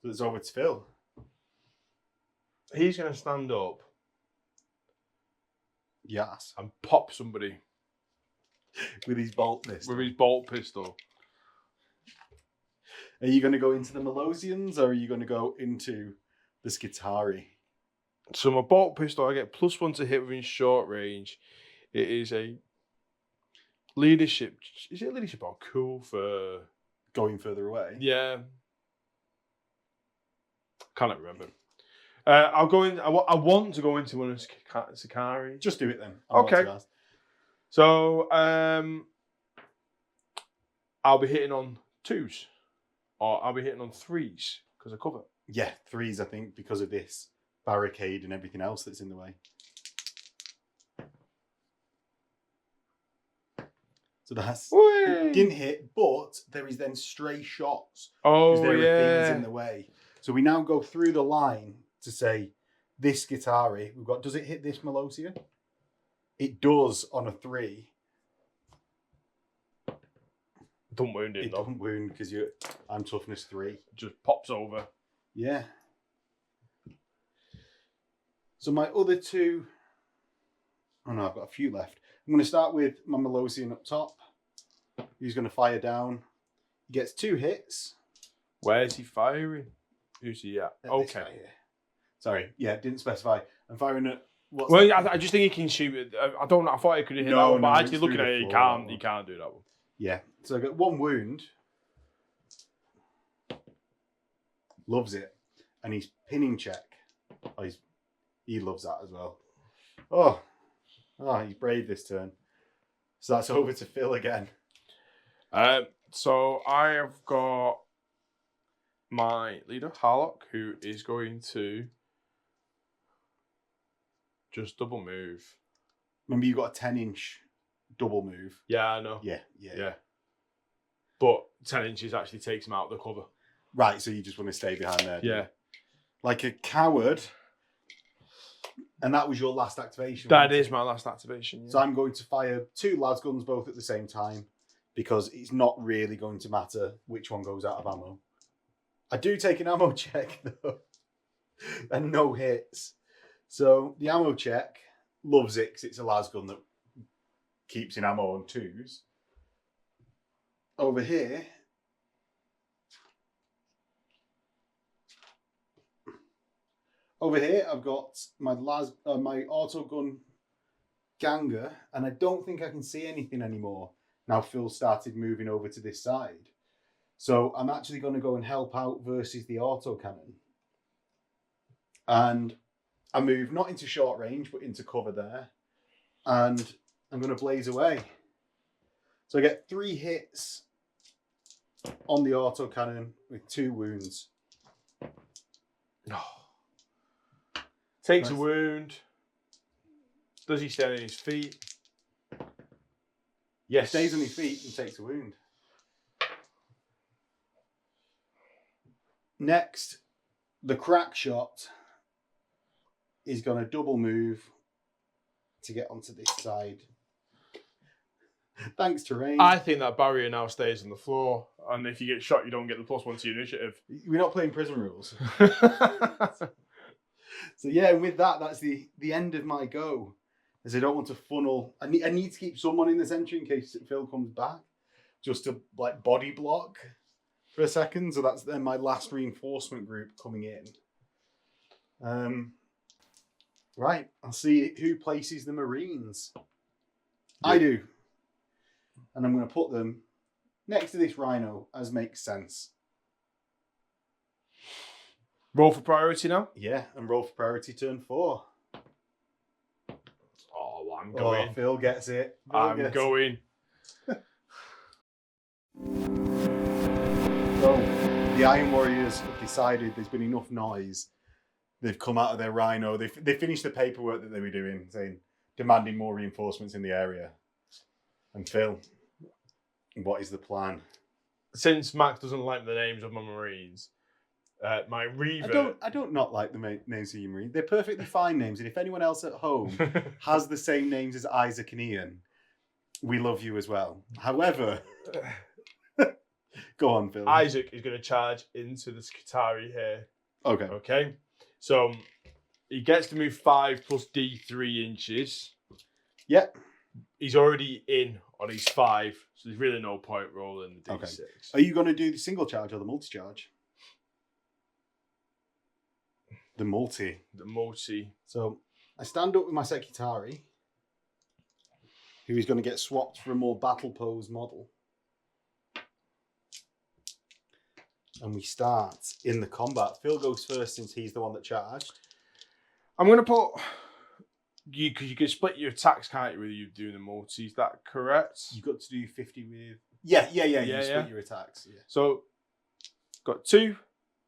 So it's over to Phil. He's going to stand up. Yes. And pop somebody. With his bolt pistol. With his bolt pistol. Are you going to go into the Melosians or are you going to go into the Skitari? So my bolt pistol, I get +1 to hit within short range. It is a leadership. Is it a leadership or cool for going further away? Yeah. Can't remember. I'll go in. I want to go into one of Sakari. Just do it then. Okay. So I'll be hitting on 2s, or I'll be hitting on 3s because of cover. Yeah, 3s I think because of this barricade and everything else that's in the way. So that's didn't hit, but there is then stray shots. Oh, because there are things in the way. So we now go through the line to say this Skitari. We've got, does it hit this Melosia? It does on a 3. Don't wound it, It doesn't wound because I'm toughness 3. Just pops over. Yeah. So my other 2. Oh no, I've got a few left. I'm going to start with my Melosian up top. He's going to fire down. He gets 2 hits. Where's he firing? Who's he at? Okay. Sorry, yeah, didn't specify. I'm firing at. I just think he can shoot it. I don't know. I thought he could hit that one, but actually looking at it, he can't do that one. Yeah. So I got 1 wound. Loves it, and he's pinning check. Oh, he loves that as well. Oh, he's brave this turn. So that's over to Phil again. So I have got my leader, Harlock, who is going to just double move. Remember, you got a 10-inch double move. Yeah, I know. Yeah. But 10 inches actually takes him out of the cover. Right, so you just want to stay behind there. Yeah. Like a coward. And that was your last activation. That is my last activation. Yeah. So I'm going to fire 2 las guns both at the same time because it's not really going to matter which one goes out of ammo. I do take an ammo check though. And no hits. So the ammo check loves it because it's a las gun that keeps in ammo on 2s. Over here, I've got my my auto gun ganger, and I don't think I can see anything anymore. Now Phil started moving over to this side. So I'm actually going to go and help out versus the auto cannon. And I move not into short range, but into cover there. And I'm going to blaze away. So I get 3 hits on the auto cannon with 2 wounds. Takes a wound. Does he stay on his feet? Yes. Stays on his feet and takes a wound. Next, the crack shot is going to double move to get onto this side. Thanks, terrain. I think that barrier now stays on the floor, and if you get shot, you don't get the +1 to your initiative. We're not playing prison rules. So yeah, with that, that's the end of my go. As I don't want to funnel. I need to keep someone in the centre in case Phil comes back, just to like body block for a second. So that's then my last reinforcement group coming in. Right, I'll see who places the Marines. Yep. I do. And I'm going to put them next to this rhino, as makes sense. Roll for priority now? Yeah, and roll for priority turn 4. Oh, I'm going. Oh, Phil gets it. I'm going. So, the Iron Warriors have decided there's been enough noise. They've come out of their rhino. They finished the paperwork that they were doing, saying, demanding more reinforcements in the area. And Phil, what is the plan? Since Max doesn't like the names of my Marines, my Reaver... I don't not like the names of your Marines. They're perfectly fine names. And if anyone else at home has the same names as Isaac and Ian, we love you as well. However... Go on, Phil. Isaac is going to charge into the Skitari here. Okay. So he gets to move 5 plus D3 inches. Yep. He's already in on his 5, so there's really no point rolling the D6. Okay. Are you going to do the single charge or the multi charge? The multi. The multi. So I stand up with my Sekitari, who is going to get swapped for a more battle pose model. And we start in the combat. Phil goes first since he's the one that charged. I'm going to put... Because you can split your attacks, can't you, with you doing the multi. Is that correct? You've got to do 50 with... Yeah. You split your attacks. Yeah. So, got 2,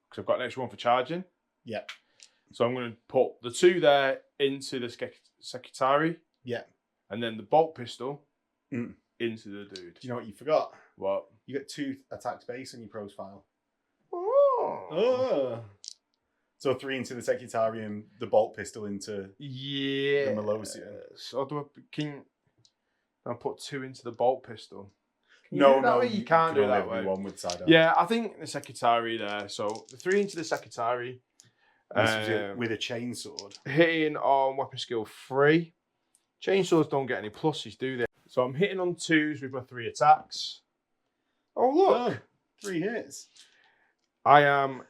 because I've got an extra 1 for charging. Yeah. So I'm going to put the 2 there into the Sekitari. Yeah. And then the bolt pistol into the dude. Do you know what you forgot? What? You got 2 attacks base on your profile. Oh. So 3 into the Sekitari and the bolt pistol into the Melosia. So can I put 2 into the bolt pistol? No, you can't do it that way. One with side out. Yeah, I think the Sekitari there. So the 3 into the Sekitari. With a chainsword. Hitting on weapon skill 3. Chainswords don't get any pluses, do they? So I'm hitting on 2s with my 3 attacks. Oh, look. 3 hits. I am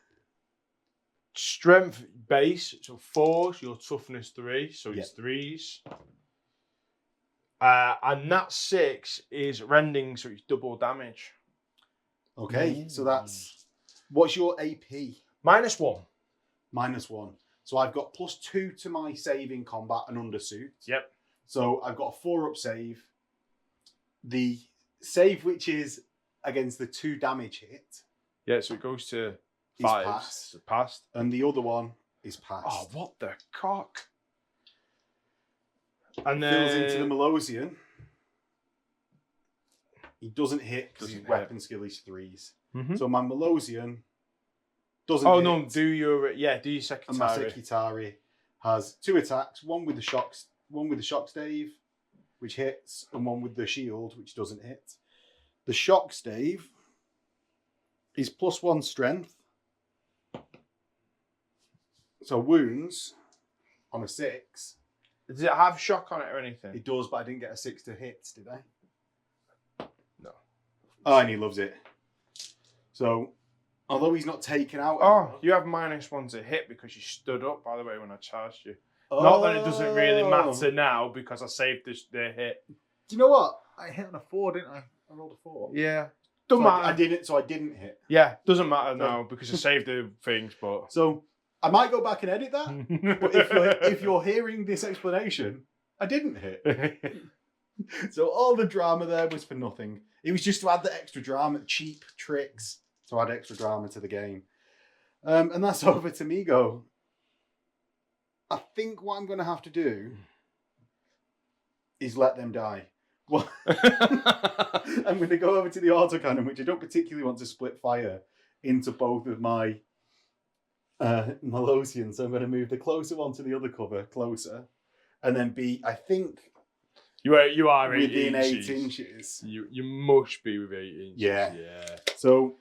strength base, so 4, your toughness 3, so it's 3s. And that 6 is rending, so it's double damage. Okay, so that's... What's your AP? -1. -1. So I've got +2 to my save in combat and undersuit. Yep. So I've got a 4-up save. The save, which is against the 2 damage hit, Yeah, so it goes to is 5. passed. Passed. And the other one is passed. Oh, what the cock? And Fills then into the Melosian. He doesn't hit because Doesn't his hit. weapon skill is 3s. Mhm. So my Melosian doesn't Oh hit. no, do your And my Sekitari. Sekitari has 2 attacks, one with the shock stave, which hits, and one with the shield, which doesn't hit. The shock stave is +1 strength. So wounds on a 6. Does it have shock on it or anything? It does, but I didn't get a 6 to hit, did I? No. Oh, and he loves it. So, although he's not taken out. Oh, you have -1 to hit because you stood up, by the way, when I charged you. Not that it doesn't really matter now because I saved the hit. Do you know what? I hit on a 4, didn't I? I rolled a 4. Yeah. So Doesn't matter. I didn't hit. Yeah, doesn't matter now because I saved the things, but. So I might go back and edit that. But if you're hearing this explanation, I didn't hit. So all the drama there was for nothing. It was just to add the extra drama, cheap tricks to add extra drama to the game. And that's over to me go. I think what I'm going to have to do is let them die. Well, I'm going to go over to the autocannon, which I don't particularly want to split fire into both of my Melosians. So I'm going to move the closer one to the other cover, closer, and then be, I think, You are 8 within inches. 8 inches. You must be with 8 inches. Yeah. Yeah. So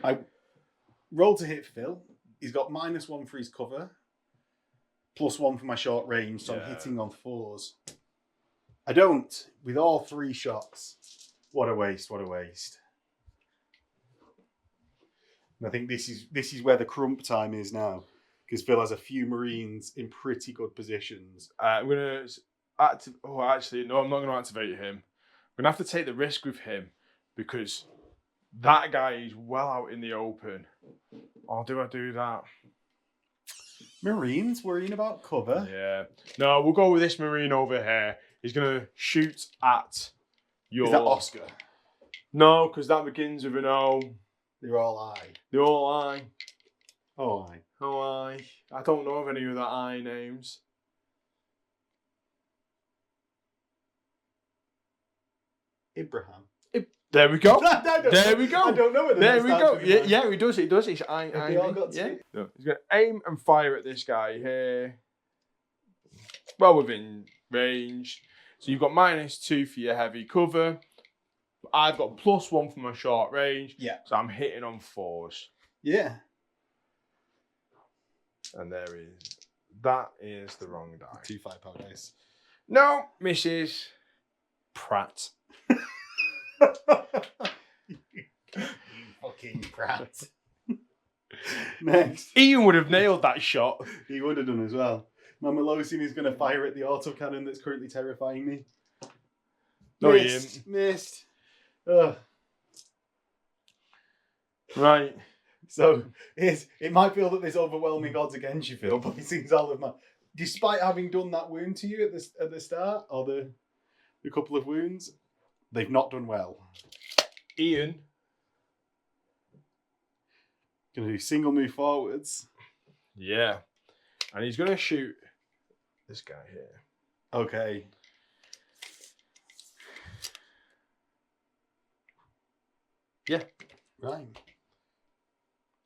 I roll to hit Phil. He's got -1 for his cover, +1 for my short range, so I'm hitting on 4s. I don't, with all 3 shots. What a waste, what a waste. And I think this is where the crump time is now, because Phil has a few Marines in pretty good positions. I'm going to activate... Oh, actually, no, I'm not going to activate him. I'm going to have to take the risk with him because that guy is well out in the open. Or do I do that? Marines worrying about cover. Yeah. No, we'll go with this Marine over here. He's going to shoot at your... Is that Oscar? No, because that begins with an O. They're all I. They're all I. Oh, I. Oh, I don't know of any other I names. Abraham. There we go. There we go. I don't know it. There we go. Yeah, he does. He does. It's I. They all got Yeah. to- No, he's going to aim and fire at this guy here. Well within range. So you've got -2 for your heavy cover. I've got +1 for my short range. Yeah. So I'm hitting on 4s. Yeah. And there is. That is the wrong die. 2 5-power dice. No, Mrs. Pratt. You fucking prat. Next. Ian would have nailed that shot. He would have done as well. My Melosian is going to fire at the autocannon that's currently terrifying me. No, he Missed. ain't. Missed. Ugh. Right. So it might feel that there's overwhelming odds against you, Phil, but it seems all of my... Despite having done that wound to you at the start, or the couple of wounds, they've not done well. Ian. Going to do single move forwards. Yeah. And he's going to shoot this guy here. Okay. Yeah. Right.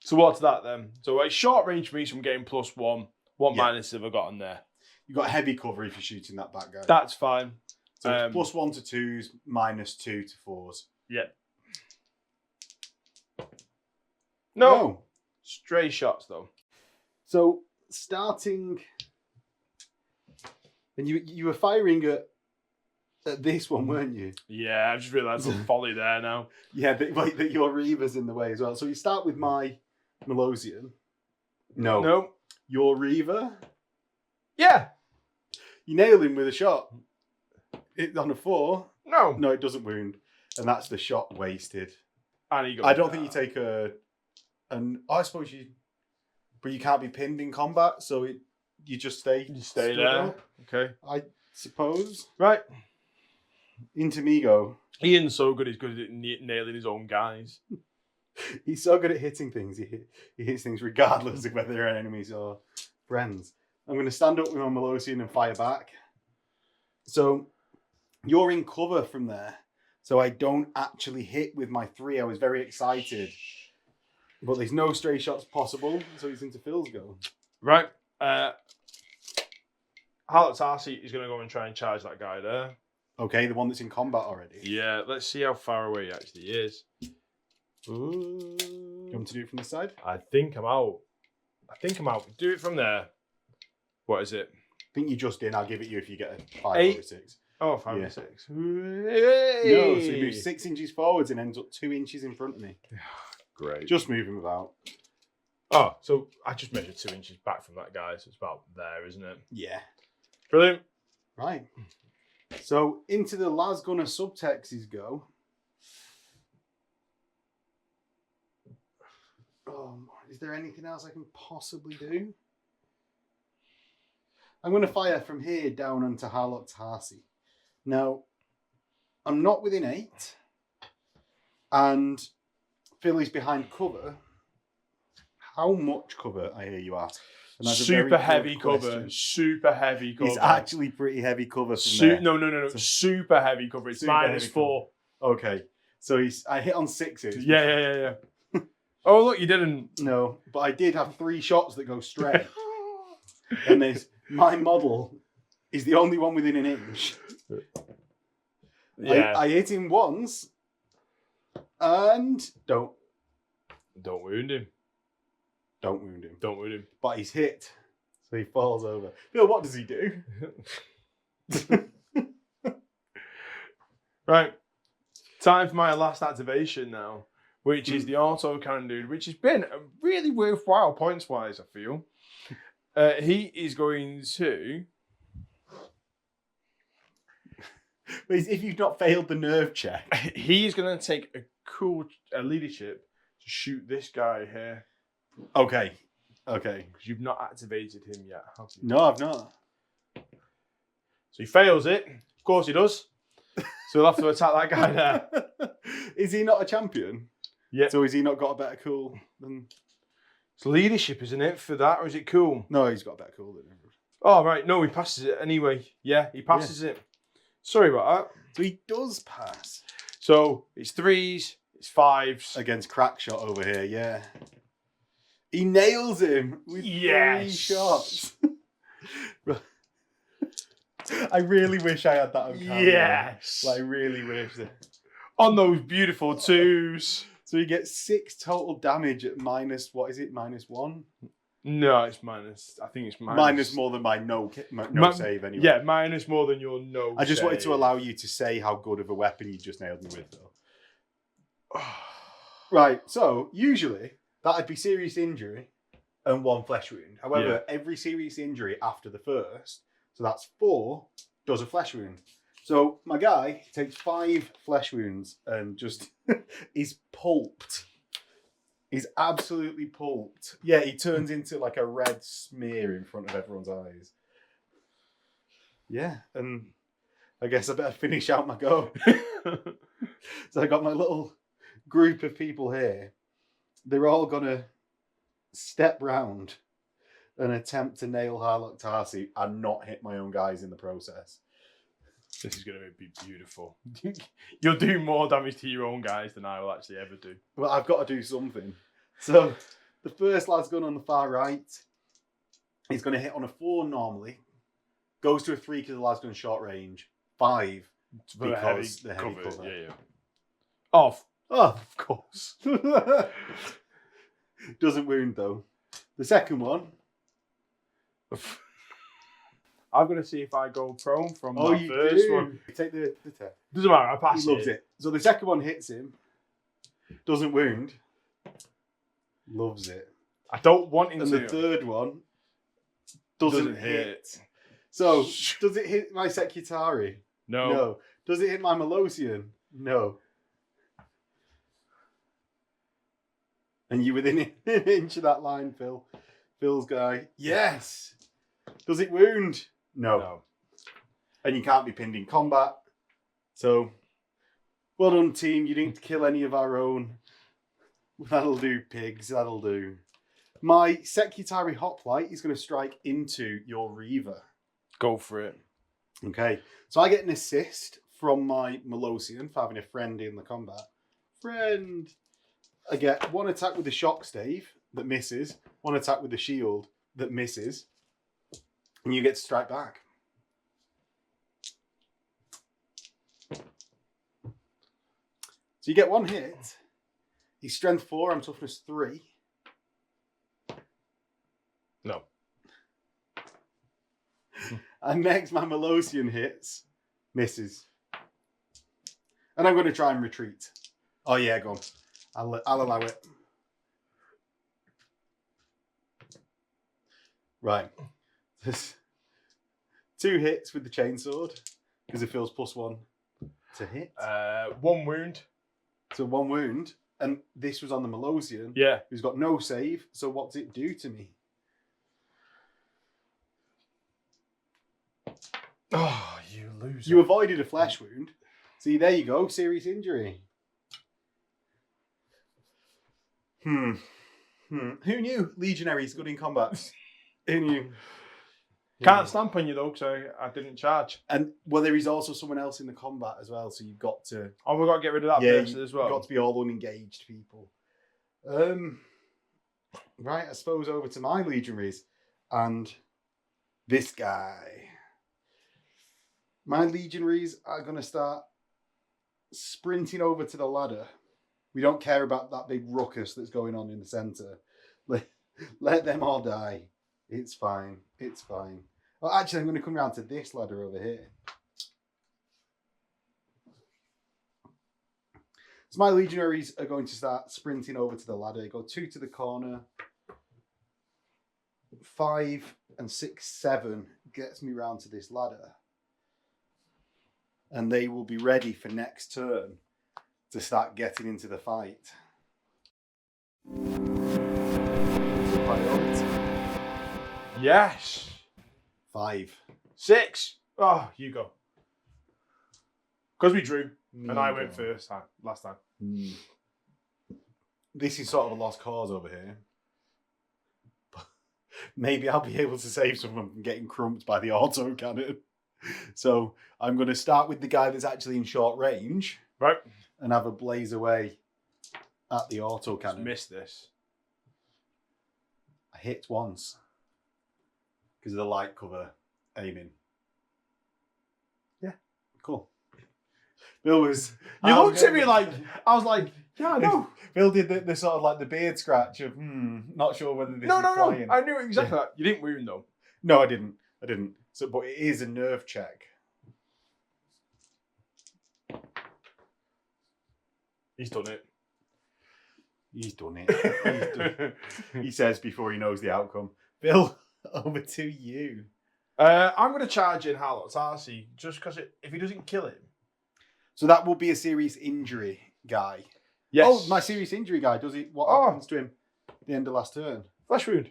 So what's that then? So it's short range for me, so I'm getting +1. What Yeah. minus have I got on there? You've got heavy cover if you're shooting that back guy. That's fine. So it's +1 to 2s, -2 to 4s. Yeah. No. Stray shots though. So starting, and you were firing at this one, weren't you? Yeah, I just realised there's a volley there now. Yeah, that your Reaver's in the way as well. So you start with my Melosian. No. No. Your Reaver. Yeah. You nail him with a shot. It on a 4. No. No, it doesn't wound, and that's the shot wasted. And he got I don't think you take I suppose you but you can't be pinned in combat, so you just stay. You stay stood there. up, Okay. I suppose. Right. Into me go. Ian's so good, he's good at nailing his own guys. He's so good at hitting things. He hits things regardless of whether they're enemies or friends. I'm going to stand up with my Melosian and fire back. So you're in cover from there. So I don't actually hit with my 3. I was very excited. But there's no stray shots possible. So he's into Phil's go. Right. Harlot Tarsi is going to go and try and charge that guy there. Okay, the one that's in combat already. Yeah, let's see how far away he actually is. Ooh. You want to do it from this side? I think I'm out. Do it from there. What is it? I think you just did. I'll give it you if you get a 5 8. or a 6. Oh, 5 Yeah. or 6. Hey! No, so he moves 6 inches forwards and ends up 2 inches in front of me. Great. Just move him about. Oh, so I just measured 2 inches back from that guy, so it's about there, isn't it? Yeah. Brilliant. Right. So into the Las Gunner subtexes go. Is there anything else I can possibly do? I'm going to fire from here down onto Harlock Tarsi. Now, I'm not within 8. And Phil is behind cover. How much cover, I hear you ask? And that's a very Super good heavy cover. question. Super heavy cover. It's actually pretty heavy cover from there. No. Super heavy cover. It's Super minus heavy 4. Okay. So I hit on 6s. Yeah. Oh, look, you didn't. No, but I did have 3 shots that go straight. And my model is the only one within an inch. Yeah. I hit him once and don't wound him. wound him. Don't wound him. But he's hit. So he falls over. Phil, what does he do? Right. Time for my last activation now, which is the auto cannon dude, which has been really worthwhile points-wise, I feel. He is going to... But if you've not failed the nerve check. He's going to take a leadership to shoot this guy here. Okay. Because you've not activated him yet, have you? No, I've not. So he fails it. Of course he does. So he'll have to attack that guy there. Is he not a champion? Yeah. So has he not got a better cool than... It's leadership, isn't it, for that? Or is it cool? No, he's got a better cool than everyone. Oh, right. No, he passes it anyway. Yeah, he passes it. Sorry about that. So he does pass. So it's 3s, it's 5s. Against Crackshot over here, yeah. He nails him with 3 shots. I really wish I had that on camera. Yes. I really wish that. On those beautiful 2s. So he gets 6 total damage at minus, what is it, -1? No, it's minus. I think it's minus. Minus more than my no save anyway. Yeah, minus more than your no I just wanted save. to allow you to say how good of a weapon you just nailed me with, though. Right, so usually that'd be serious injury and 1 flesh wound. However, every serious injury after the first, so that's 4, does a flesh wound. So my guy takes 5 flesh wounds and just is pulped. He's absolutely pulped. Yeah, he turns into like a red smear in front of everyone's eyes. Yeah, and I guess I better finish out my go. So I got my little group of people here. They're all gonna step round and attempt to nail Harlock Tarsi and not hit my own guys in the process. This is going to be beautiful. You'll do more damage to your own guys than I will actually ever do. Well, I've got to do something. So the first lad's gun on the far right, he's going to hit on a 4 normally. Goes to a 3 because the lad's gun short range. 5 because the heavy cover. Yeah. Oh, of course. Doesn't wound though. The second one. I've got to see if I go prone from Oh, that you first do. one. Take the test. Doesn't matter, I pass He loves it. So the second one hits him. Doesn't wound. Loves it. I don't want him And to. the third one doesn't hit. hit. So does it hit my Secretary? No. No. Does it hit my Melosian? No. And you're within an inch of that line, Phil. Phil's guy. Yes. Does it wound? No. No. And you can't be pinned in combat. So, well done, team. You didn't kill any of our own. That'll do, pigs. That'll do. My Secretary Hoplite is going to strike into your Reaver. Go for it. Okay. So I get an assist from my Melosian for having a friend in the combat. Friend. I get one attack with the shock stave that misses, one attack with the shield that misses, and you get to strike back. So you get one hit. He's strength 4, I'm toughness 3. No. And next, my Melosian hits, misses. And I'm going to try and retreat. Oh yeah, go on. I'll allow it. Right. There's 2 hits with the chainsword because it feels +1 to hit. 1 wound. So 1 wound. And this was on the Melosian. Yeah. Who's got no save. So what does it do to me? Oh, you loser. You avoided a flesh wound. See, there you go. Serious injury. Who knew Legionary's good in combat? Who knew? Can't stamp on you though, because I didn't charge. And well, there is also someone else in the combat as well, so you've got to. Oh, we've got to get rid of that person as well. You've got to be all unengaged people. Right, I suppose over to my Legionaries and this guy. My Legionaries are going to start sprinting over to the ladder. We don't care about that big ruckus that's going on in the centre. Let them all die. It's fine. It's fine. Well, actually, I'm going to come round to this ladder over here. So my Legionaries are going to start sprinting over to the ladder. Go 2 to the corner. 5 and 6, 7 gets me round to this ladder. And they will be ready for next turn to start getting into the fight. Priority. Yes. 5. 6. Oh, you go. Because we drew, and I went first last time. This is sort of a lost cause over here. But maybe I'll be able to save someone from getting crumped by the autocannon. So I'm going to start with the guy that's actually in short range. Right. And have a blaze away at the autocannon. Missed this. I hit once because of the light cover aiming. Yeah, cool. Bill was. You looked at me like I was like, yeah, I know. Bill did the sort of like the beard scratch of not sure whether this is flying. No. I knew exactly that. You didn't wound though. No, I didn't. So, but it is a nerve check. He's done it. He's done it. He says before he knows the outcome. Bill, over to you. I'm going to charge in Harlot Tarsi just because if he doesn't kill him. So that will be a serious injury guy. Yes. Oh, my serious injury guy. Does he? What happens to him at the end of last turn? Flesh wound.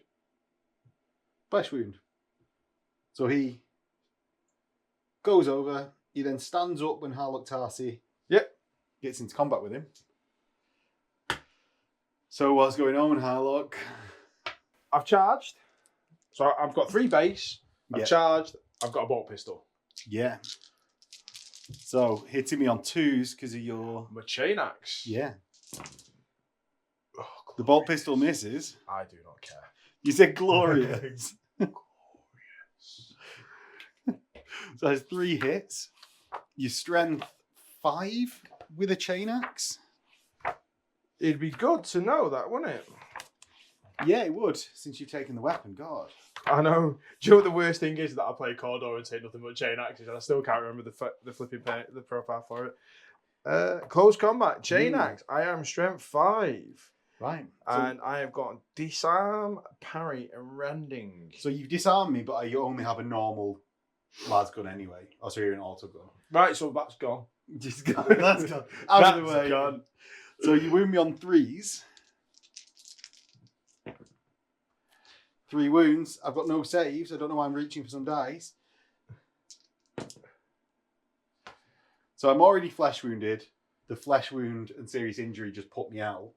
Flesh wound. So he goes over. He then stands up when Harlock Tarsi gets into combat with him. So what's going on, Harlock? I've charged. So I've got 3 base. I've charged. I've got a bolt pistol. Yeah. So hitting me on 2s because of your... My chain axe. Yeah. Oh, the bolt pistol misses. I do not care. You said glorious. So there's 3 hits. Your strength 5 with a chain axe. It'd be good to know that, wouldn't it? Yeah, it would, since you've taken the weapon. God. I know. Do you know what the worst thing is? That I play Cordor and say nothing but chain axes, and I still can't remember the flipping the profile for it. Close combat, chain axe. I am strength 5. Right. And I have got disarm, parry, and rending. So you've disarmed me, but you only have a normal lad's gun anyway. Oh, so you're an auto gun. Right, so that's gone. Just gone. That's gone. Out of the way. Gone. So you wound me on 3s. 3 wounds. I've got no saves. I don't know why I'm reaching for some dice. So I'm already flesh wounded. The flesh wound and serious injury just put me out.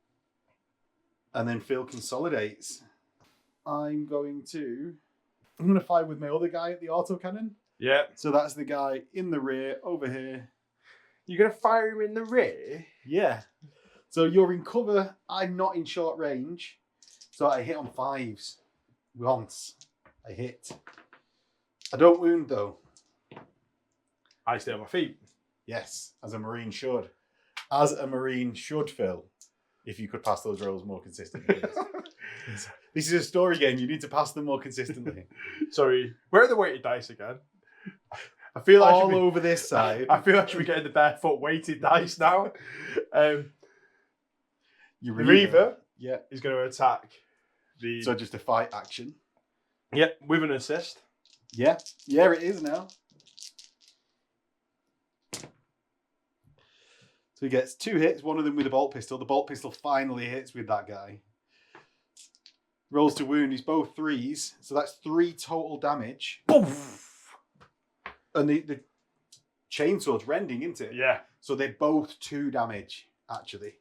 And then Phil consolidates. I'm going to fire with my other guy at the autocannon. Yeah. So that's the guy in the rear over here. You're going to fire him in the rear? Yeah. So you're in cover. I'm not in short range. So I hit on 5s. Once. I hit. I don't wound though. I stay on my feet. Yes, as a Marine should. As a Marine should, Phil. If you could pass those rolls more consistently. This is a story game. You need to pass them more consistently. Sorry. Where are the weighted dice again? I feel all over this side. I feel I should be getting the barefoot weighted dice now. Reaver is going to attack the... So just a fight action. Yep, with an assist. Yeah, it is now. So he gets 2 hits, one of them with a bolt pistol. The bolt pistol finally hits with that guy. Rolls to wound. He's both 3s. So that's 3 total damage. Poof! And the chainsaw's rending, isn't it? Yeah. So they're both 2 damage, actually.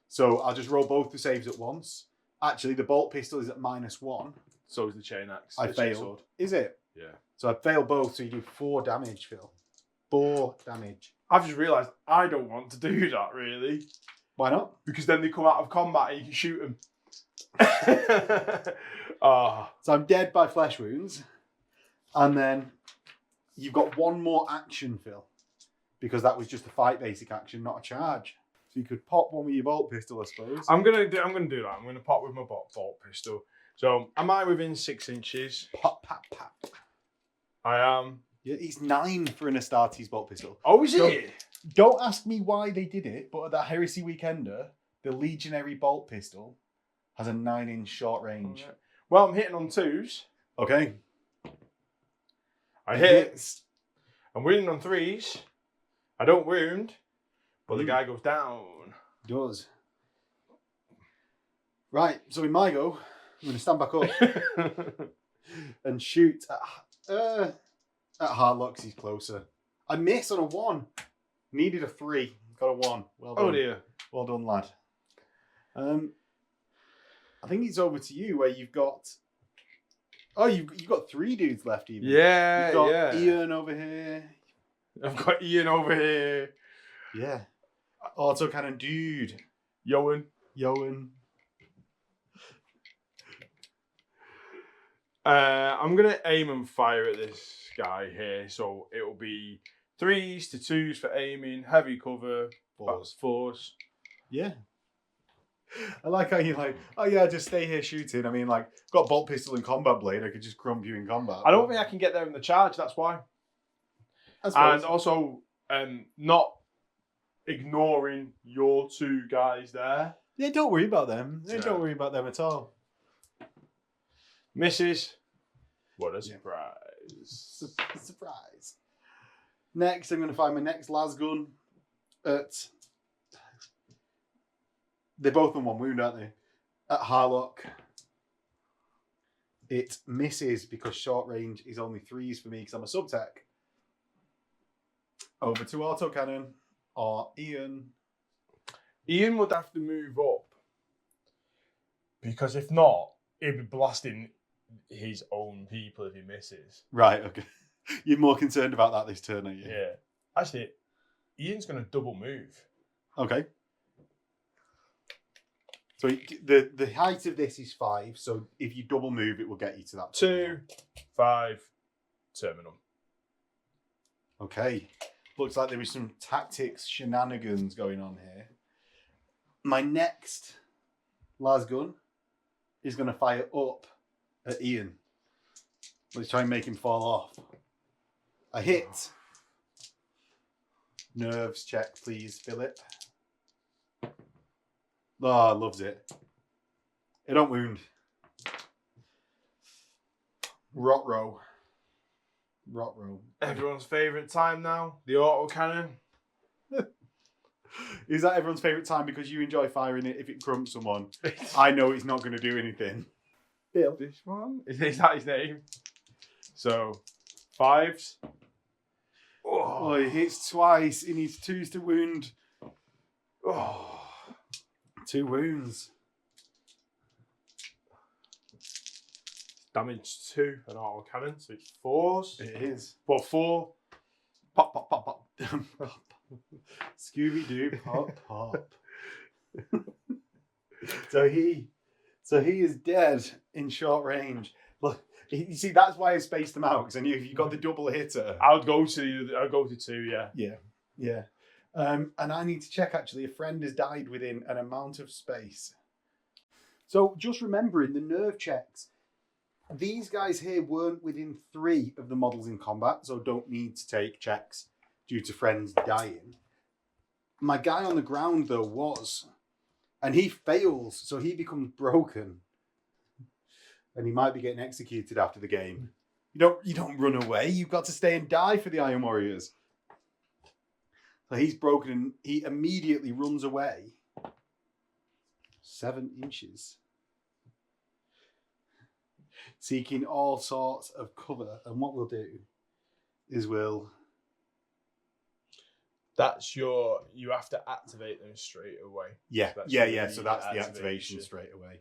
So I'll just roll both the saves at once. Actually, the bolt pistol is at -1. So is the chain axe. I failed. Is it? Yeah. So I failed both, so you do 4 damage, Phil. 4 damage. I've just realised I don't want to do that, really. Why not? Because then they come out of combat and you can shoot them. Oh. So I'm dead by flesh wounds. And then you've got 1 more action, Phil. Because that was just a fight basic action, not a charge. So you could pop one with your bolt pistol, I suppose. I'm gonna do that. I'm gonna pop with my bolt pistol. So am I within 6 inches? Pop, pop, pop. I am. Yeah, he's 9 for an Astartes bolt pistol. Oh, is it? Don't ask me why they did it, but at that Heresy Weekender, the Legionary bolt pistol has a 9-inch short range. Right. Well, I'm hitting on 2s. Okay. I hit. I'm wounding on 3s. I don't wound, but the guy goes down. Does. Right, so in my go, I'm going to stand back up and shoot at Harlocks. He's closer. I miss on a 1. Needed a 3. Got a 1. Well done. Oh dear. Well done, lad. I think it's over to you where you've got... Oh, you've got 3 dudes left even. Yeah, You've got Ian over here. I've got Ian over here. Yeah. Autocannon dude. Yoan. I'm going to aim and fire at this guy here. So it will be 3s to 2s for aiming, heavy cover, 4s. Yeah. I like how you're like, oh yeah, just stay here shooting. I mean, like, got bolt pistol and combat blade. I could just crump you in combat. I don't think I can get there in the charge. That's why. And also, not ignoring your 2 guys there. Yeah, don't worry about them. Yeah. Don't worry about them at all. Misses. What a surprise. Surprise. Next, I'm going to find my next las gun at... They're both on 1 wound, aren't they? At Harlock. It misses because short range is only 3s for me because I'm a sub-tech. Over to autocannon or Ian. Ian would have to move up. Because if not, he'd be blasting his own people if he misses. Right, okay. You're more concerned about that this turn, are you? Yeah. Actually, Ian's going to double move. Okay. So the height of this is 5, so if you double move, it will get you to that. 2, 5, terminal. Okay. Looks like there was some tactics shenanigans going on here. My next las gun is going to fire up at Ian. Let's try and make him fall off. I hit. Nerves check, please, Philip. Oh, loves it. It don't wound. Rot row. Everyone's favourite time now, the autocannon. Is that everyone's favourite time because you enjoy firing it if it crumps someone? I know it's not going to do anything. Bill. This one? Is that his name? So, 5s. Oh, he hits twice. He needs 2s to wound. Oh. 2 wounds. Damage 2 an auto cannon, so it's 4s. It is. Well, 4. Pop, pop, pop, pop. Scooby-Doo, pop, pop. So he is dead in short range. Look, you see, that's why I spaced them out, because I knew if you got the double hitter. I'd go to 2, yeah. Yeah. And I need to check, actually, a friend has died within an amount of space. So just remembering the nerve checks. These guys here weren't within 3 of the models in combat, so don't need to take checks due to friends dying. My guy on the ground, though, was. And he fails, so he becomes broken. And he might be getting executed after the game. You don't run away. You've got to stay and die for the Iron Warriors. So he's broken and he immediately runs away. 7 inches. Seeking all sorts of cover. And what we'll do is you have to activate them straight away. Yeah. So that's the activation straight away.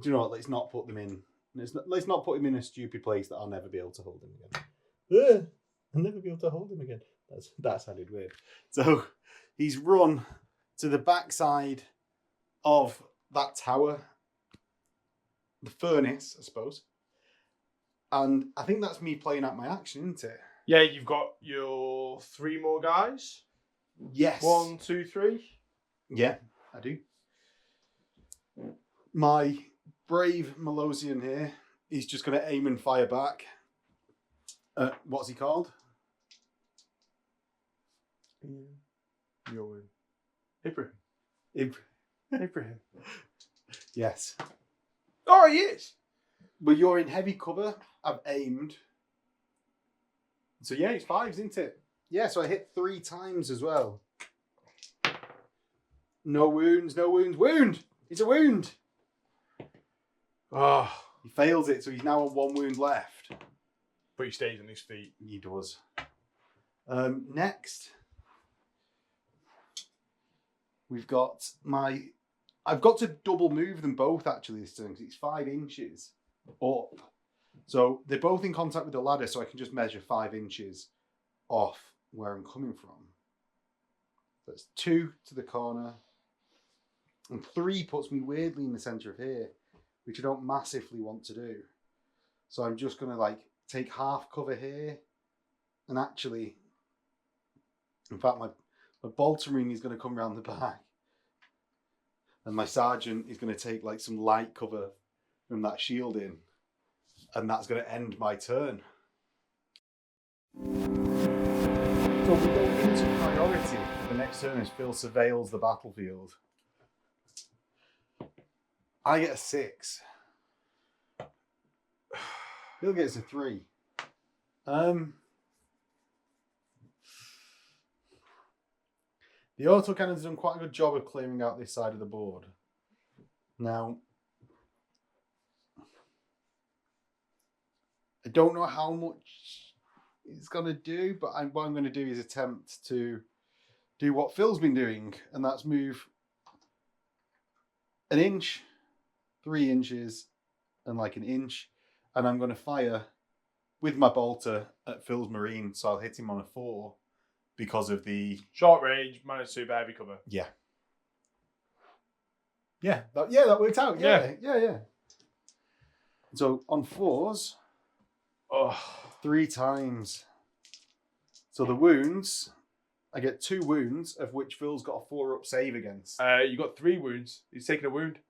Do you know what? Let's not put them in. Let's not put him in a stupid place that I'll never be able to hold him again. I'll never be able to hold him again. That sounded weird. So he's run to the backside of that tower, the furnace, I suppose. And I think that's me playing out my action, isn't it? Yeah, you've got your 3 more guys. Yes. 1, 2, 3. Yeah, I do. My brave Melosian here, he's just going to aim and fire back. What's he called? Ibrahim. Ibrahim. Yes. Oh, he is. But you're in heavy cover. I've aimed. So yeah, it's 5s, isn't it? Yeah, so I hit 3 times as well. No wounds, no wounds. Wound! It's a wound! Oh. He fails it, so he's now on 1 wound left. But he stays on his feet. He does. Next, we've got I've got to double move them both, actually, this turn, because it's 5 inches up. So they're both in contact with the ladder, so I can just measure 5 inches off where I'm coming from. That's 2 to the corner. And 3 puts me weirdly in the centre of here, which I don't massively want to do. So I'm just going to take half cover here. And actually, in fact, my Baltimore is going to come around the back. And my sergeant is going to take some light cover from that shielding. And that's going to end my turn. So we go into priority. The next turn is Phil surveils the battlefield. I get a 6. Phil gets a 3. The autocannon's done quite a good job of clearing out this side of the board. Now, I don't know how much it's going to do, but what I'm going to do is attempt to do what Phil's been doing, and that's move 1 inch, 3 inches, and 1 inch, and I'm going to fire with my bolter at Phil's Marine, so I'll hit him on a 4 because of the short range, -2 for heavy cover. Yeah. Yeah, that worked out. Yeah. So on 4s, 3 times. So the wounds, I get 2 wounds, of which Phil's got a 4-up save against. You got 3 wounds. He's taking a wound.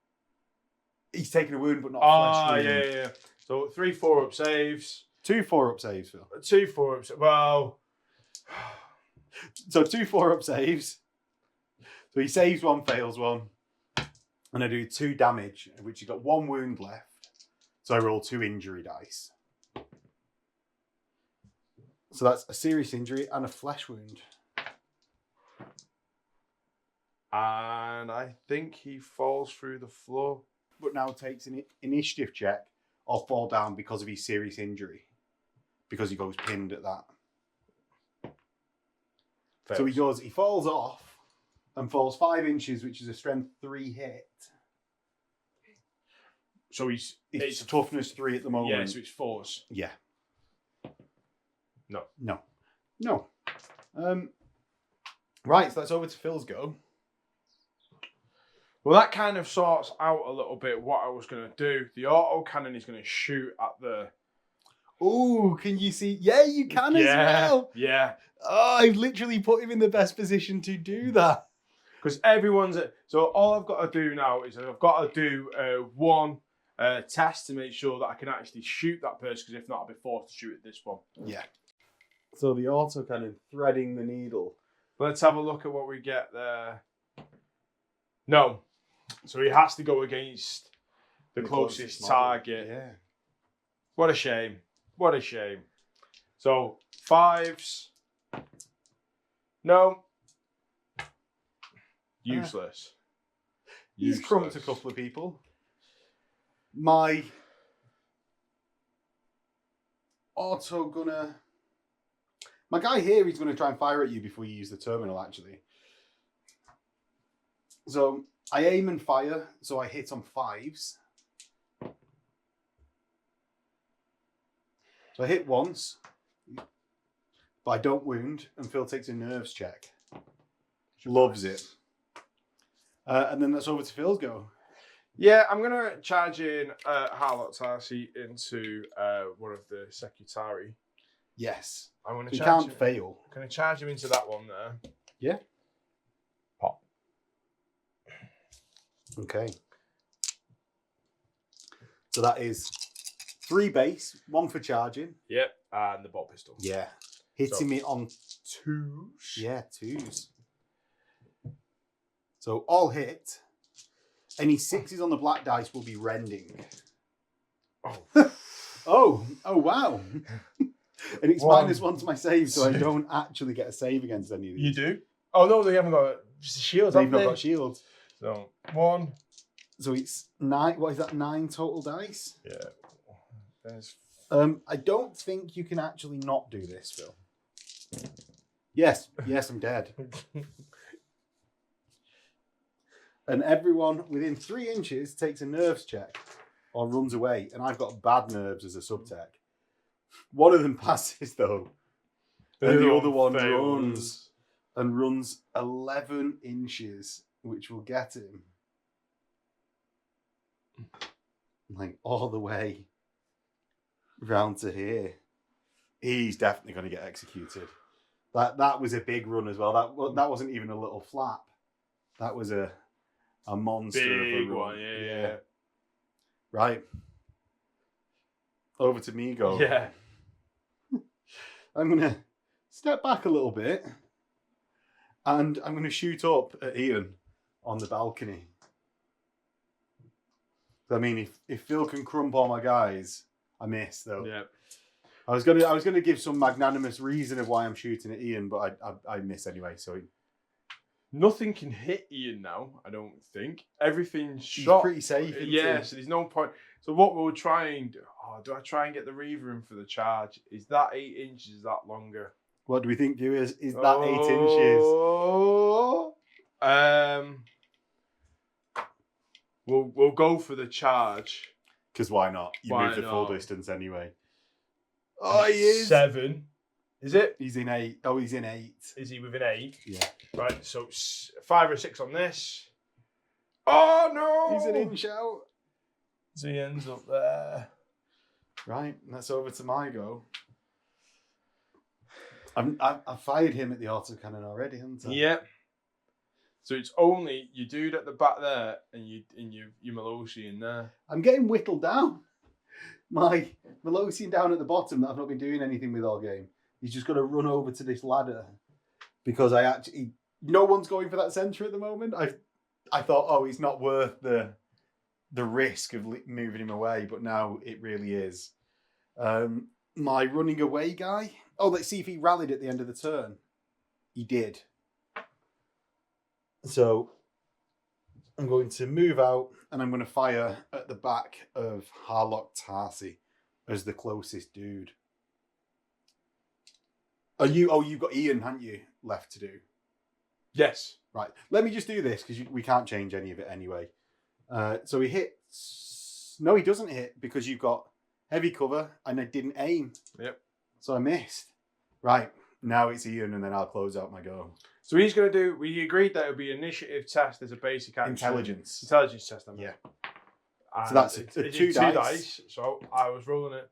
He's taking a wound, but not a flesh wound. Yeah. So 3 4-up saves. 2 4-up saves, Phil. 2 4-ups. Well. So 2 4-up saves. So he saves 1, fails 1. And I do 2 damage, of which he's got 1 wound left. So I roll 2 injury dice. So that's a serious injury and a flesh wound. And I think he falls through the floor. but now takes an initiative check or fall down because of his serious injury. Because he goes pinned at that. Fails. So he falls off and falls 5 inches, which is a strength 3 hit. So it's toughness 3 at the moment. Yeah, so it's 4s. Yeah. No. Right, so that's over to Phil's go. Well, that kind of sorts out a little bit what I was going to do. The autocannon is going to shoot at the... Oh, can you see? Yeah, you can as well. Yeah. Oh, I've literally put him in the best position to do that. Because so all I've got to do now is I've got to do one test to make sure that I can actually shoot that person, because if not, I'll be forced to shoot at this one. Yeah. So the autocannon threading the needle. Let's have a look at what we get there. No. So he has to go against the closest target. Yeah. What a shame. What a shame. So 5s. No. Useless. He's crumped a couple of people. My autogunner. My guy here, he's going to try and fire at you before you use the terminal, actually. So I aim and fire, so I hit on 5s. So I hit once, but I don't wound, and Phil takes a nerves check. Loves it. And then that's over to Phil's go. Yeah, I'm going to charge in Harlot Tarsi into one of the Secretari. Yes. I'm going to You charge can't fail. I'm going to charge him into that one there. Yeah. Pop. Okay. So that is 3 base, 1 for charging. Yep, and the bolt pistol. Yeah. Hitting me on 2s. Yeah, 2s. So all hit. Any 6s on the black dice will be rending. Oh. Oh, wow. And it's -1 to my save, so I don't actually get a save against any of these. You do? Oh, no, they haven't got shields, They've have not they? got shields. So, 1. So it's 9, what is that, 9 total dice? Yeah. There's... I don't think you can actually not do this, Phil. Yes, I'm dead. And everyone within 3 inches takes a nerves check or runs away, and I've got bad nerves as a subtech. One of them passes, though, and the other one runs 11 inches, which will get him like all the way round to here. He's definitely going to get executed. That was a big run as well. That wasn't even a little flap. That was a monster big of a run. one. Yeah. Right. Over to me go. Yeah. I'm going to step back a little bit and I'm going to shoot up at Ian on the balcony. I mean, if Phil can crump all my guys, I miss though. Yeah. I was gonna give some magnanimous reason of why I'm shooting at Ian, but I miss anyway. So nothing can hit Ian now. I don't think everything's he's shot. pretty safe. Yeah. So there's no point. So what we'll try and do? Oh, do I try and get the Reaver in for the charge? Is that 8 inches? Is that longer? What do we think, viewers? Is that 8 inches? We'll go for the charge. Because why not? You Why move the full not? distance anyway. Oh, he is. 7. Is it? He's in 8. Oh, he's in 8. Is he within 8? Yeah. Right. So 5 or 6 on this. Oh no! He's an inch out. So he ends up there. Right. That's over to my go. I've fired him at the autocannon already, haven't I? Yeah. So it's only your dude at the back there and your Melosian there. I'm getting whittled down. My Melosian down at the bottom that I've not been doing anything with all game. He's just got to run over to this ladder because no one's going for that centre at the moment. I thought, oh, it's not worth the risk of moving him away, but now it really is. My running away guy. Oh, let's see if he rallied at the end of the turn. He did. So I'm going to move out and I'm going to fire at the back of Harlock Tarsi as the closest dude. You've got Ian, haven't you, left to do? Yes. Right. Let me just do this because we can't change any of it anyway. So he hits. No, he doesn't hit because you've got heavy cover and I didn't aim. Yep. So I missed. Right. Now it's Ian and then I'll close out my go. So he's going to do. We agreed that it would be initiative test as a basic action. Intelligence Test. I mean. Yeah. And so that's it's two dice. 2 dice. So I was rolling it.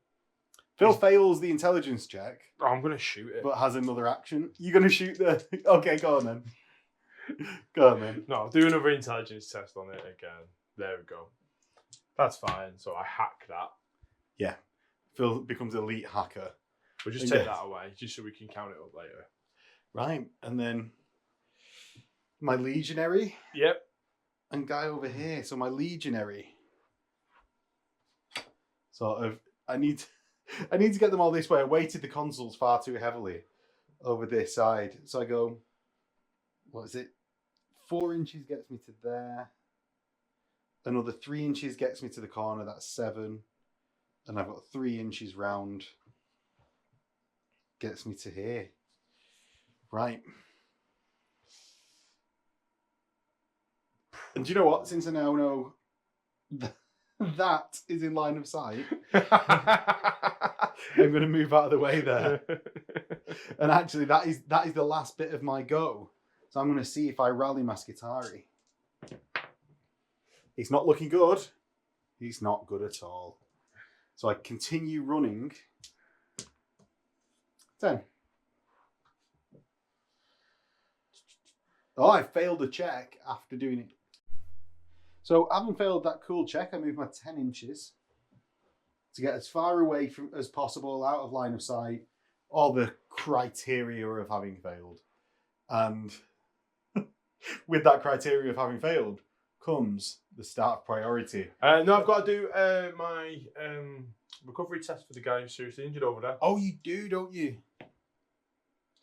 Phil fails the intelligence check. Oh, I'm going to shoot it. But has another action. You're going to shoot the... Okay, go on then. Go on then. No, I'll do another intelligence test on it again. There we go. That's fine. So I hack that. Yeah. Phil becomes elite hacker. We'll just take that away, just so we can count it up later. Right. And then my legionary. Yep. And guy over here. So my legionary. Sort of... I need to get them all this way. I weighted the consoles far too heavily over this side. So I go, what is it? 4 inches gets me to there. Another 3 inches gets me to the corner. That's 7. And I've got 3 inches round. Gets me to here. Right. And do you know what? Since I now know that is in line of sight, I'm going to move out of the way there. And actually, that is the last bit of my go. So I'm going to see if I rally my Skitari. It's not looking good. It's not good at all. So I continue running. 10. Oh, I failed a check after doing it. So having failed that cool check, I move my 10 inches to get as far away from as possible, out of line of sight, all the criteria of having failed. And with that criteria of having failed comes the start of priority. No, I've got to do my recovery test for the guy who's seriously injured over there. Oh, you do, don't you?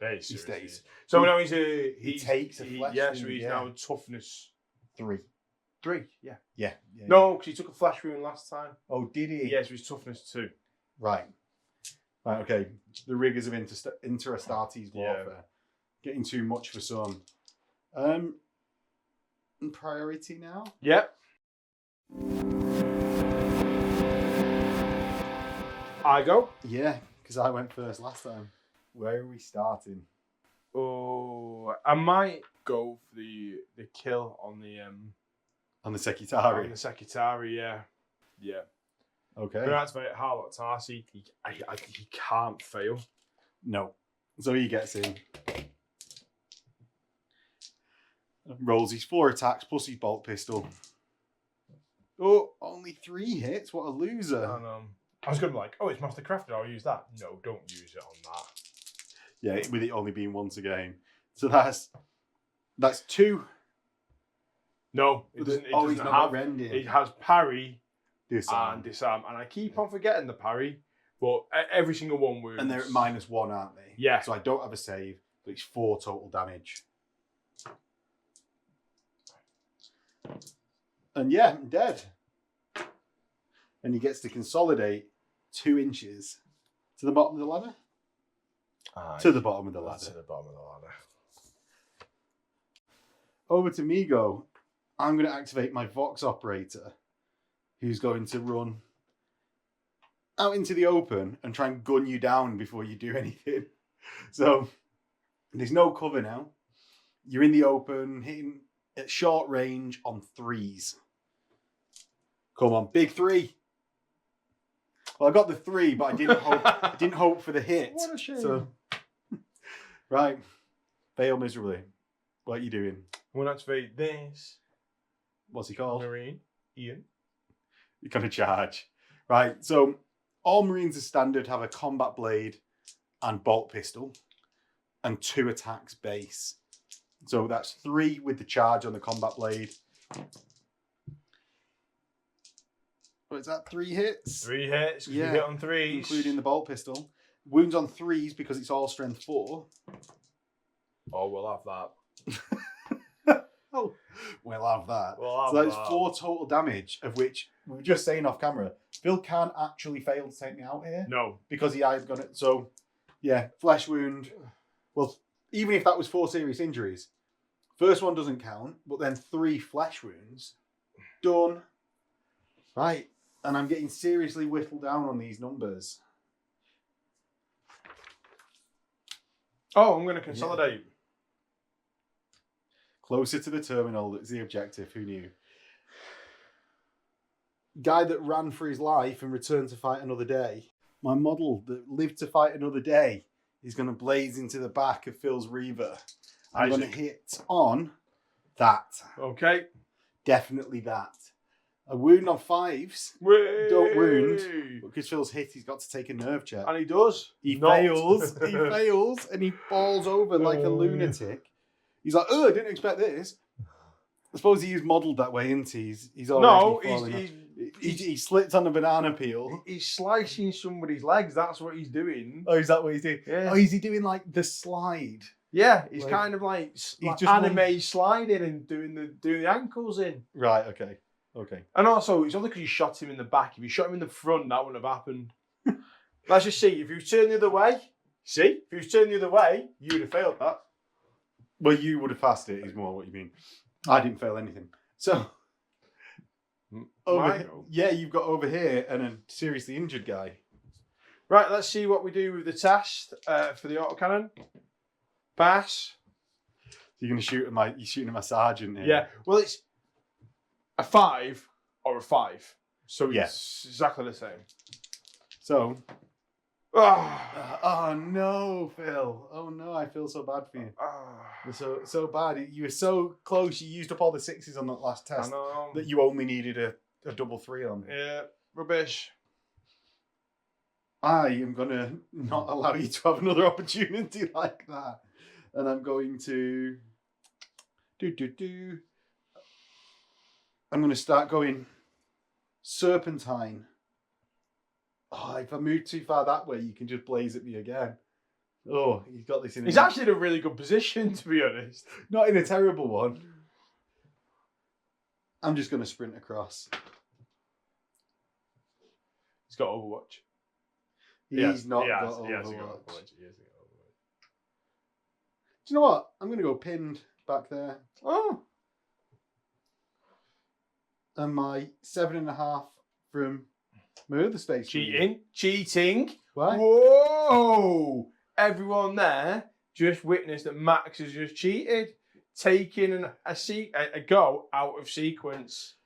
He stays. So now he takes a flesh yeah, wound, so he's now toughness 3. 3, yeah. Yeah. No, because he took a flash wound last time. Oh, did he? Yeah, so he's toughness 2. Right, okay. The rigors of Inter-Astartes warfare. Getting too much for some. Priority now? Yep. I go? Yeah, because I went first last time. Where are we starting? Oh, I might go for the kill on the Sekitari. On the Sekitari, yeah. Yeah. Okay. Going to activate Harlock Tarsi. He can't fail. No. So he gets in. Rolls his 4 attacks plus his bolt pistol. Oh, only 3 hits. What a loser. And, I was going to be like, oh, it's Master Crafted. I'll use that. No, don't use it on that. Yeah, with it only being once a game. So that's 2. No, it doesn't. He's not have. rending. It has parry Disarm. and disarm, and I keep on forgetting the parry, but every single one wounds. And they're at -1, aren't they? Yeah. So I don't have a save, but it's 4 total damage. And yeah, I'm dead. And he gets to consolidate 2 inches to the bottom of the ladder. To the bottom of the ladder. To the bottom of the ladder. Over to Migo. I'm going to activate my Vox operator, who's going to run out into the open and try and gun you down before you do anything. So there's no cover now. You're in the open, hitting at short range on 3s. Come on, big 3. Well, I got the 3, but I didn't hope for the hit. What a shame. So, right, fail miserably. What are you doing? I'm going to activate this. What's he called? Marine. Ian. You're going to charge. Right, so all Marines as standard have a combat blade and bolt pistol and 2 attacks base. So that's 3 with the charge on the combat blade. What is that? 3 hits? 3 hits. Yeah. You hit on 3s. Including the bolt pistol. Wounds on 3s because it's all strength 4. Oh, we'll have that. Oh, We'll have that. Well, So that's 4 total damage, of which we were just saying off camera, Phil can't actually fail to take me out here. No. Because he has got it. So, yeah, flesh wound. Well, even if that was 4 serious injuries, first one doesn't count, but then 3 flesh wounds. Done. Right. And I'm getting seriously whittled down on these numbers. Oh, I'm going to consolidate. Yeah. Closer to the terminal, that's the objective. Who knew? Guy that ran for his life and returned to fight another day. My model that lived to fight another day is going to blaze into the back of Phil's Reaver. I'm going to hit on that. Okay. Definitely that. A wound on 5s. Whee! Don't wound. Because Phil's hit, he's got to take a nerve check. And he does. He fails. He fails. And he falls over like a lunatic. He's like, oh, I didn't expect this. I suppose he is modelled that way, isn't he? He's already he slipped on the banana peel. He's slicing somebody's legs. That's what he's doing. Oh, is that what he's doing? Yeah. Oh, is he doing like the slide? Yeah, he's kind of like just anime sliding and doing the ankles in. Right, okay. And also, it's only because you shot him in the back. If you shot him in the front, that wouldn't have happened. Let's just see. If you turn the other way, you'd have failed that. Well, you would have passed it, is more what you mean. I didn't fail anything. So, you've got over here and a seriously injured guy. Right, let's see what we do with the test for the autocannon. Pass. You're going to shoot at you're shooting at my sergeant here. Yeah, well, it's a 5 or a 5. So it's exactly the same. So, oh no, Phil. Oh no, I feel so bad for you. You're so bad. You were so close. You used up all the 6s on that last test. I know. That you only needed a double 3 on. Yeah, rubbish. I am going to not allow you to have another opportunity like that. And I'm going to I'm going to start going serpentine. Oh, if I move too far that way, you can just blaze at me again. Oh, he's got this in. He's actually in a really good position, to be honest. Not in a terrible one. I'm just going to sprint across. He's got Overwatch. He's not got Overwatch. Do you know what? I'm going to go pinned back there. Oh. And my 7.5 from my other space. Cheating. Why? Whoa! Everyone there just witnessed that Max has just cheated, taking a go out of sequence.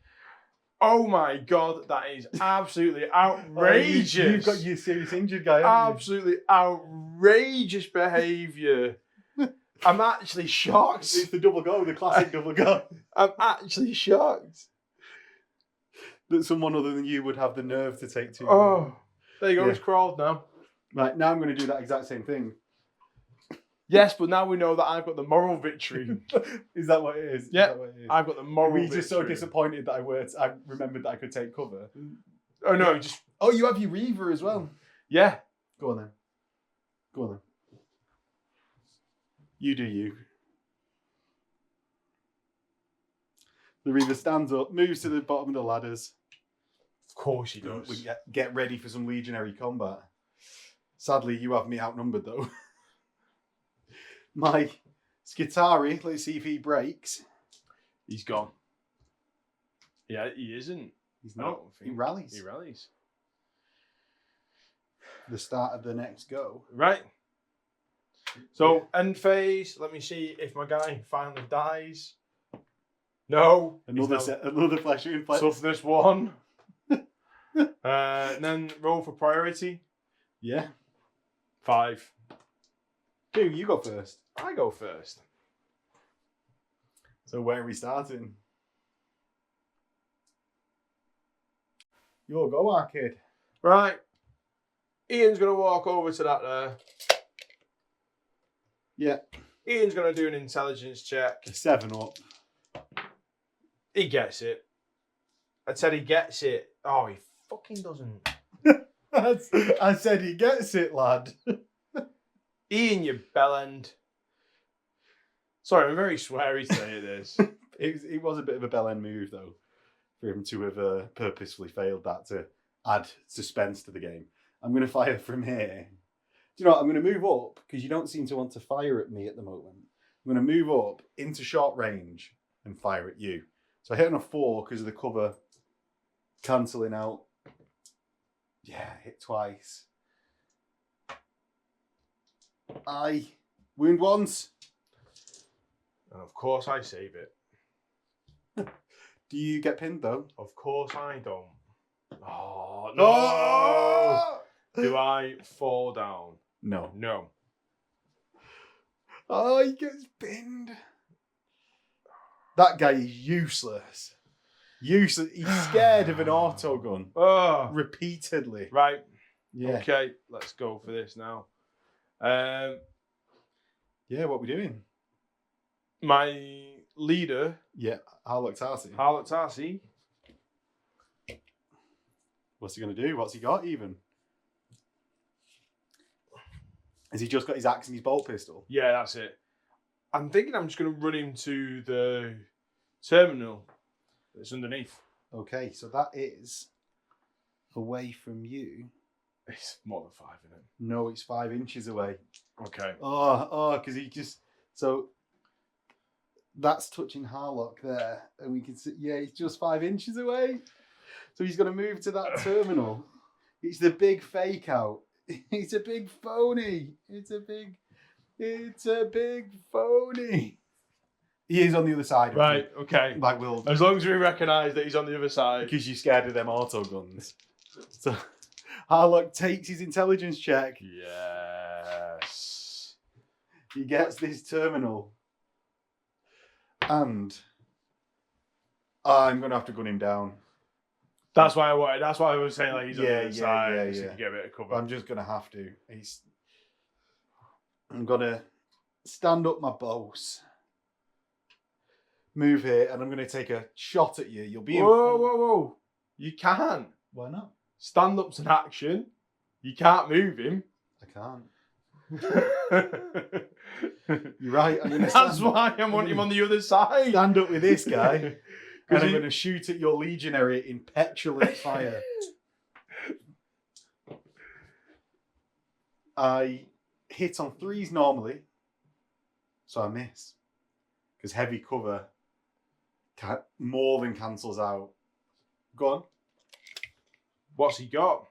Oh my god, that is absolutely outrageous. You've got your serious injured guy, haven't absolutely outrageous behaviour. I'm actually shocked. It's the double go, the classic double go. I'm actually shocked. That someone other than you would have the nerve to take 2. Oh, there you go, it's crawled now. Right, now I'm going to do that exact same thing. Yes, but now we know that I've got the moral victory. Is that what it is? Yeah, I've got the moral victory. Were you just so disappointed that I remembered that I could take cover? Oh, no, just... Oh, you have your Reaver as well? Yeah. Go on then. You do you. The Reaver stands up, moves to the bottom of the ladders. Of course he does. We get ready for some legionary combat. Sadly, you have me outnumbered though. My Skitari, let's see if he breaks. He's gone. Yeah, he isn't. He's not. He rallies. He rallies. The start of the next go. Right. So, end phase. Let me see if my guy finally dies. No. Another flesh wound. Toughness 1. And then roll for priority. Yeah. 5. 2, you go first. I go first. So where are we starting? You'll go, our kid. Right. Ian's going to walk over to that there. Yeah. Ian's going to do an intelligence check. 7 up. He gets it. I said he gets it. Oh, he fucking doesn't. I said he gets it, lad. Ian, you bellend. Sorry, I'm very sweary today at this. It was a bit of a bell end move, though, for him to have purposefully failed that to add suspense to the game. I'm going to fire from here. Do you know what? I'm going to move up because you don't seem to want to fire at me at the moment. I'm going to move up into short range and fire at you. So I hit on a 4 because of the cover cancelling out. Yeah, hit twice. I wound once. And of course I save it. Do you get pinned though? Of course I don't. Oh, no! Oh! Do I fall down? No. No. Oh, he gets pinned. That guy is useless. Useless. He's scared of an auto gun. Oh. Repeatedly. Right. Yeah. Okay, let's go for this now. Yeah, what we doing? My leader, Yeah, Harlock Tarsi. Harlock Tarsi. What's he going to do? What's he got even? Has he just got his axe and his bolt pistol? Yeah, that's it. I'm thinking I'm just going to run him to the terminal that's underneath. Okay, so that is away from you. It's more than 5, isn't it? No, it's 5 inches away. Okay. Because he just... So that's touching Harlock there. And we can see, yeah, he's just 5 inches away. So he's going to move to that terminal. It's the big fake out. It's a big phony. It's a big phony. He is on the other side. Right, okay. Like we'll... As long as we recognise that he's on the other side. Because you're scared of them auto guns. So Harlock takes his intelligence check. Yes. He gets this terminal. And I'm going to have to gun him down. That's why I wanted. That's why I was saying like he's on the other side. Yeah. So you get a bit of cover. I'm just going to have to. I'm going to stand up my boss. Move here, and I'm going to take a shot at you. You'll be in... Whoa. You can't. Why not? Stand up's an action. You can't move him. I can't. You're right. I'm going to stand That's why I want him on the other side. Stand up with this guy, and I'm going to shoot at your legionary in petulant fire. I hit on 3s normally, so I miss. Because heavy cover more than cancels out. Go on. What's he got?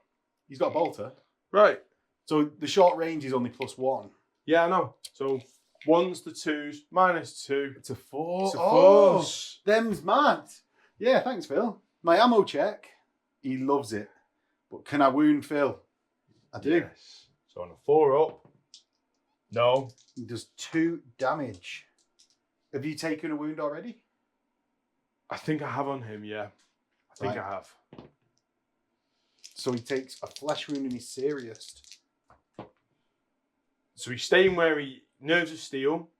He's got a bolter. Right. So the short range is only +1. Yeah, I know. So 1s to 2s, -2. It's a 4. It's a oh, force. them's mad. Yeah, thanks, Phil. My ammo check. He loves it. But can I wound Phil? I do. Yes. So on a 4 up. No. He does 2 damage. Have you taken a wound already? I think I have on him, yeah. I think I have. So he takes a flesh wound and he's serious. So he's staying where he... Nerves of steel.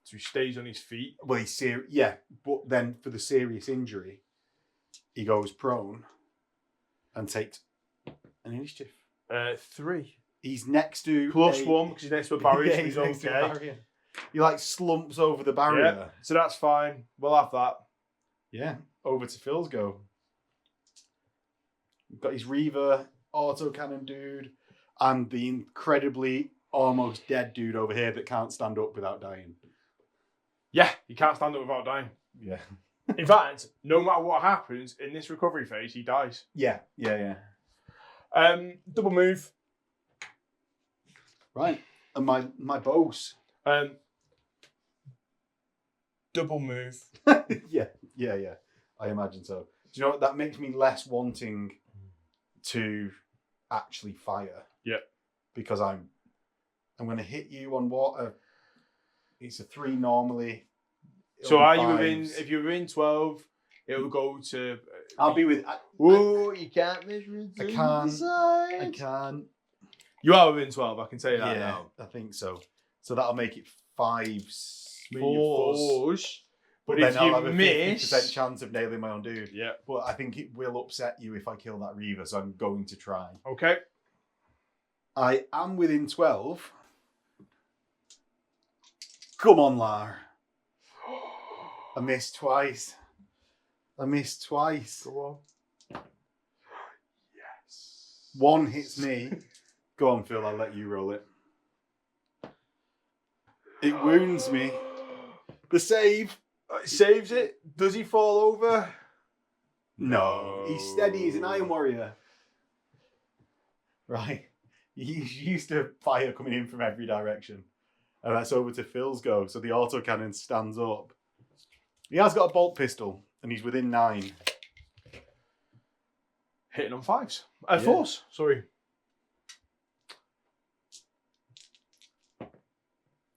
So he stays on his feet. Well, he's serious. Yeah, but then for the serious injury, he goes prone and takes an initiative. 3. He's next to... +1 because he's next to a barrier, so he's he's next to a okay. barrier. He like slumps over the barrier. Yeah, so that's fine. We'll have that. Yeah, over to Phil's go. We've got his Reaver, autocannon dude, and the incredibly almost dead dude over here that can't stand up without dying. Yeah, he can't stand up without dying. Yeah. In fact, no matter what happens in this recovery phase, he dies. Yeah. Double move. Right. And my boss. Double move. Yeah. I imagine so. Do you know what? That makes me less wanting to actually fire. Yeah. Because I'm going to hit you on what? It's a 3 normally. So are you within? If you're within 12, it will go to. I'll be with. You can't measure it. I can. You are within 12. I can tell you that now. I think so. So that'll make it 5s, 4s. But then if I'll you have a 50% miss, chance of nailing my own dude. yeah. But I think it will upset you if I kill that Reaver, so I'm going to try. Okay. I am within 12. Come on, Lar. I missed twice. I missed twice. Go on. Yes. One hits me. Go on, Phil, I'll let you roll it. It wounds me. The save. It saves it. Does he fall over? No. He's steady. He's an Iron Warrior. Right. He's used to fire coming in from every direction. And that's over to Phil's go. So the autocannon stands up. He has got a bolt pistol, and he's within 9. Hitting on 5s. Yeah. 4s. Sorry.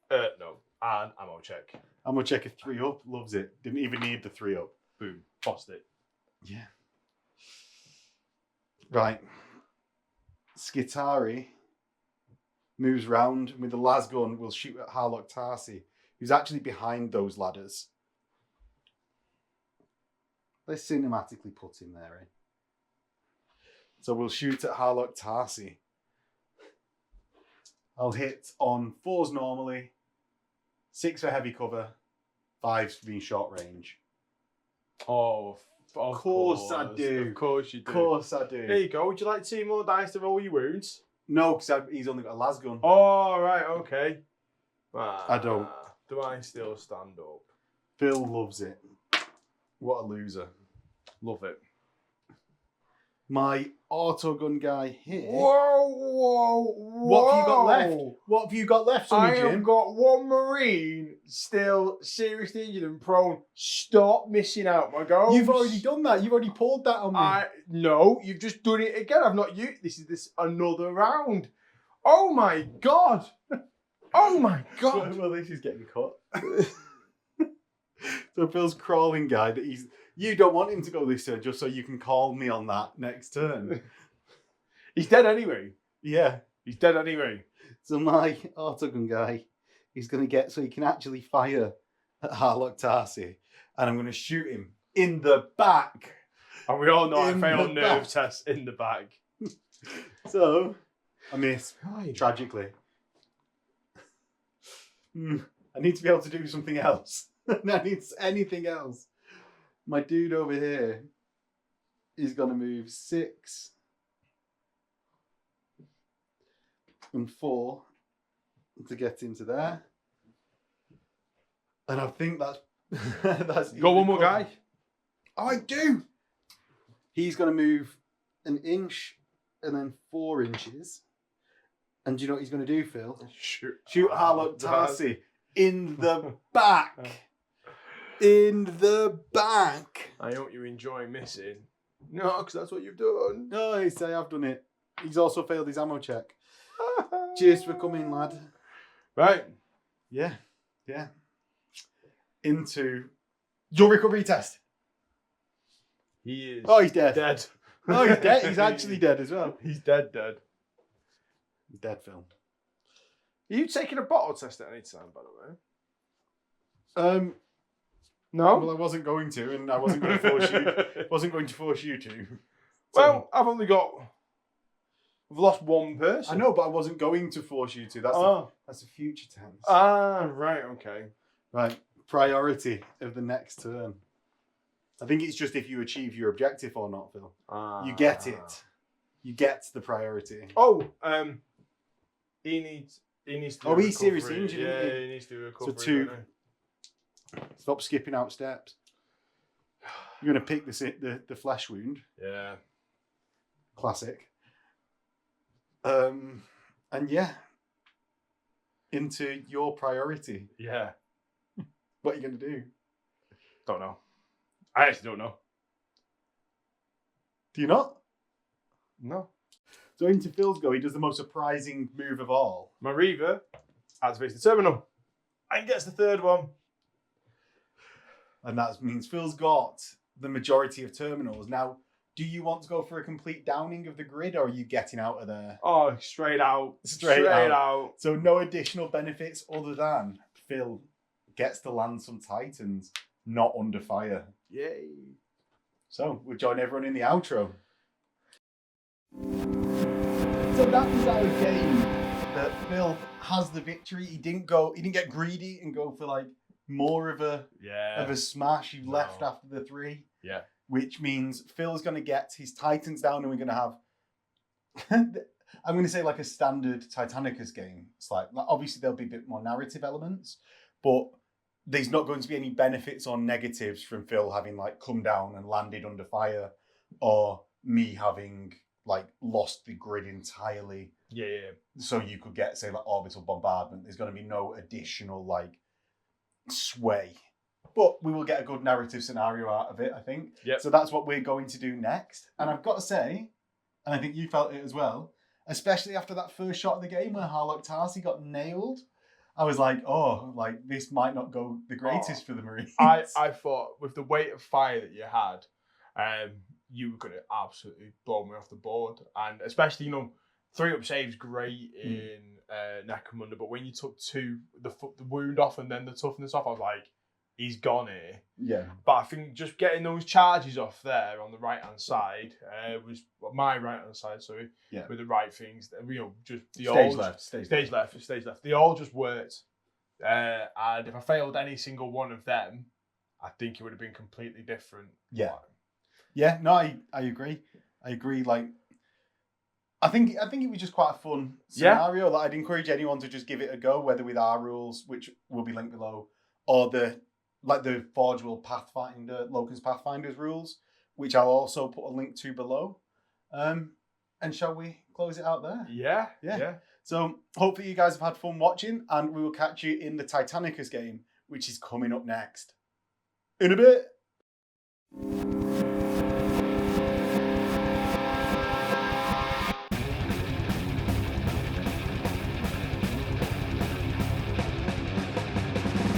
No. And ammo check. I'm going to check a 3 up. Loves it. Didn't even need the 3 up. Boom. Bossed it. Yeah. Right. Skitari moves round and with the las gun will shoot at Harlock Tarsi, who's actually behind those ladders. Let's cinematically put him there, eh? So we'll shoot at Harlock Tarsi. I'll hit on 4s normally, 6 for heavy cover, 5s for being short range. Oh, of course I do. Of course you do. Of course I do. Here you go. Would you like 2 more dice to roll your wounds? No, because he's only got a las gun. Oh, right, okay. I don't. Do I still stand up? Phil loves it. What a loser. Love it. My autogun guy here. Whoa. What have you got left? What have you got left, Sonny I Jim? have got 1 Marine still seriously injured and prone. Stop missing out, my girl. You've already done that. You've already pulled that on me. No, you've just done it again. I've not used this another round. Oh my god. Oh my god. Well, this is getting cut. So Phil's crawling guy that you don't want him to go this turn just so you can call me on that next turn. He's dead anyway. Yeah. He's dead anyway. So my autogun guy is going to get so he can actually fire at Harlock Tarsi. And I'm going to shoot him in the back. And we all know I In failed the nerve back. tests in the back. So I miss, Right. tragically. I need to be able to do something else. I need anything else. My dude over here is going to move 6 and 4 to get into there. And I think that's Got one more guy? Oh, I do. He's going to move 1 inch and then 4 inches. And do you know what he's going to do, Phil? Shoot Harlock Tarsi in the back. In the back. I hope you enjoy missing. No, because that's what you've done. No, I say I've done it. He's also failed his ammo check. Cheers for coming, lad. Right. Yeah. Into your recovery test. He is. Oh, he's dead. Dead. Oh, he's dead. He's actually dead as well. He's dead. He's dead, Phil. Are you taking a bottle test at any time, by the way? No. Well, I wasn't going to, and I wasn't going to force you. Wasn't going to force you to. Well, I've lost 1 person. I know, but I wasn't going to force you to. That's a future tense. Right, okay. Right. Priority of the next turn. I think it's just if you achieve your objective or not, Phil. You get it. You get the priority. Oh, he needs to. Oh, he's recovery. seriously injured, Yeah, isn't he? he needs to recover. So 2. Stop skipping out steps. You're going to pick the flesh wound. Yeah. Classic. And yeah. Into your priority. Yeah. What are you going to do? Don't know. I actually don't know. Do you not? No. So into Phil's go, he does the most surprising move of all. My Reaver activates the terminal and gets the 3rd one. And that means Phil's got the majority of terminals. Now, do you want to go for a complete downing of the grid, or are you getting out of there? Oh, straight out. Straight out. So no additional benefits other than Phil gets to land some Titans, not under fire. Yay. So we'll join everyone in the outro. So that was our game. That Phil has the victory. He didn't get greedy and go for like more of a smash. You've left No. after the 3. Yeah. Which means Phil's going to get his Titans down, and we're going to have. I'm going to say like a standard Titanicus game. It's like obviously there'll be a bit more narrative elements, but there's not going to be any benefits or negatives from Phil having like come down and landed under fire, or me having like lost the grid entirely. Yeah. So you could get, say, like orbital bombardment. There's going to be no additional like sway, but we will get a good narrative scenario out of it, I think. Yep. So that's what we're going to do next. And I've got to say, and I think you felt it as well, especially after that first shot of the game where Harlock Tarsi got nailed. I was like, oh, like this might not go the greatest for the Marines. I thought with the weight of fire that you had, you were going to absolutely blow me off the board. And especially, 3-up saves great in Necromunda, but when you took 2, the wound off and then the toughness off, I was like, he's gone here. Yeah. But I think just getting those charges off there on the right-hand side was my right-hand side, sorry, with the right things. Just the stage left. They all just worked. And if I failed any single one of them, I think it would have been completely different. Yeah. Yeah, no, I agree. Like, I think it was just quite a fun scenario. Like, I'd encourage anyone to just give it a go, whether with our rules, which will be linked below, or the Forge World Pathfinder, Loken's Pathfinder's rules, which I'll also put a link to below. And shall we close it out there? Yeah. So hopefully you guys have had fun watching, and we will catch you in the Titanicus game, which is coming up next. In a bit.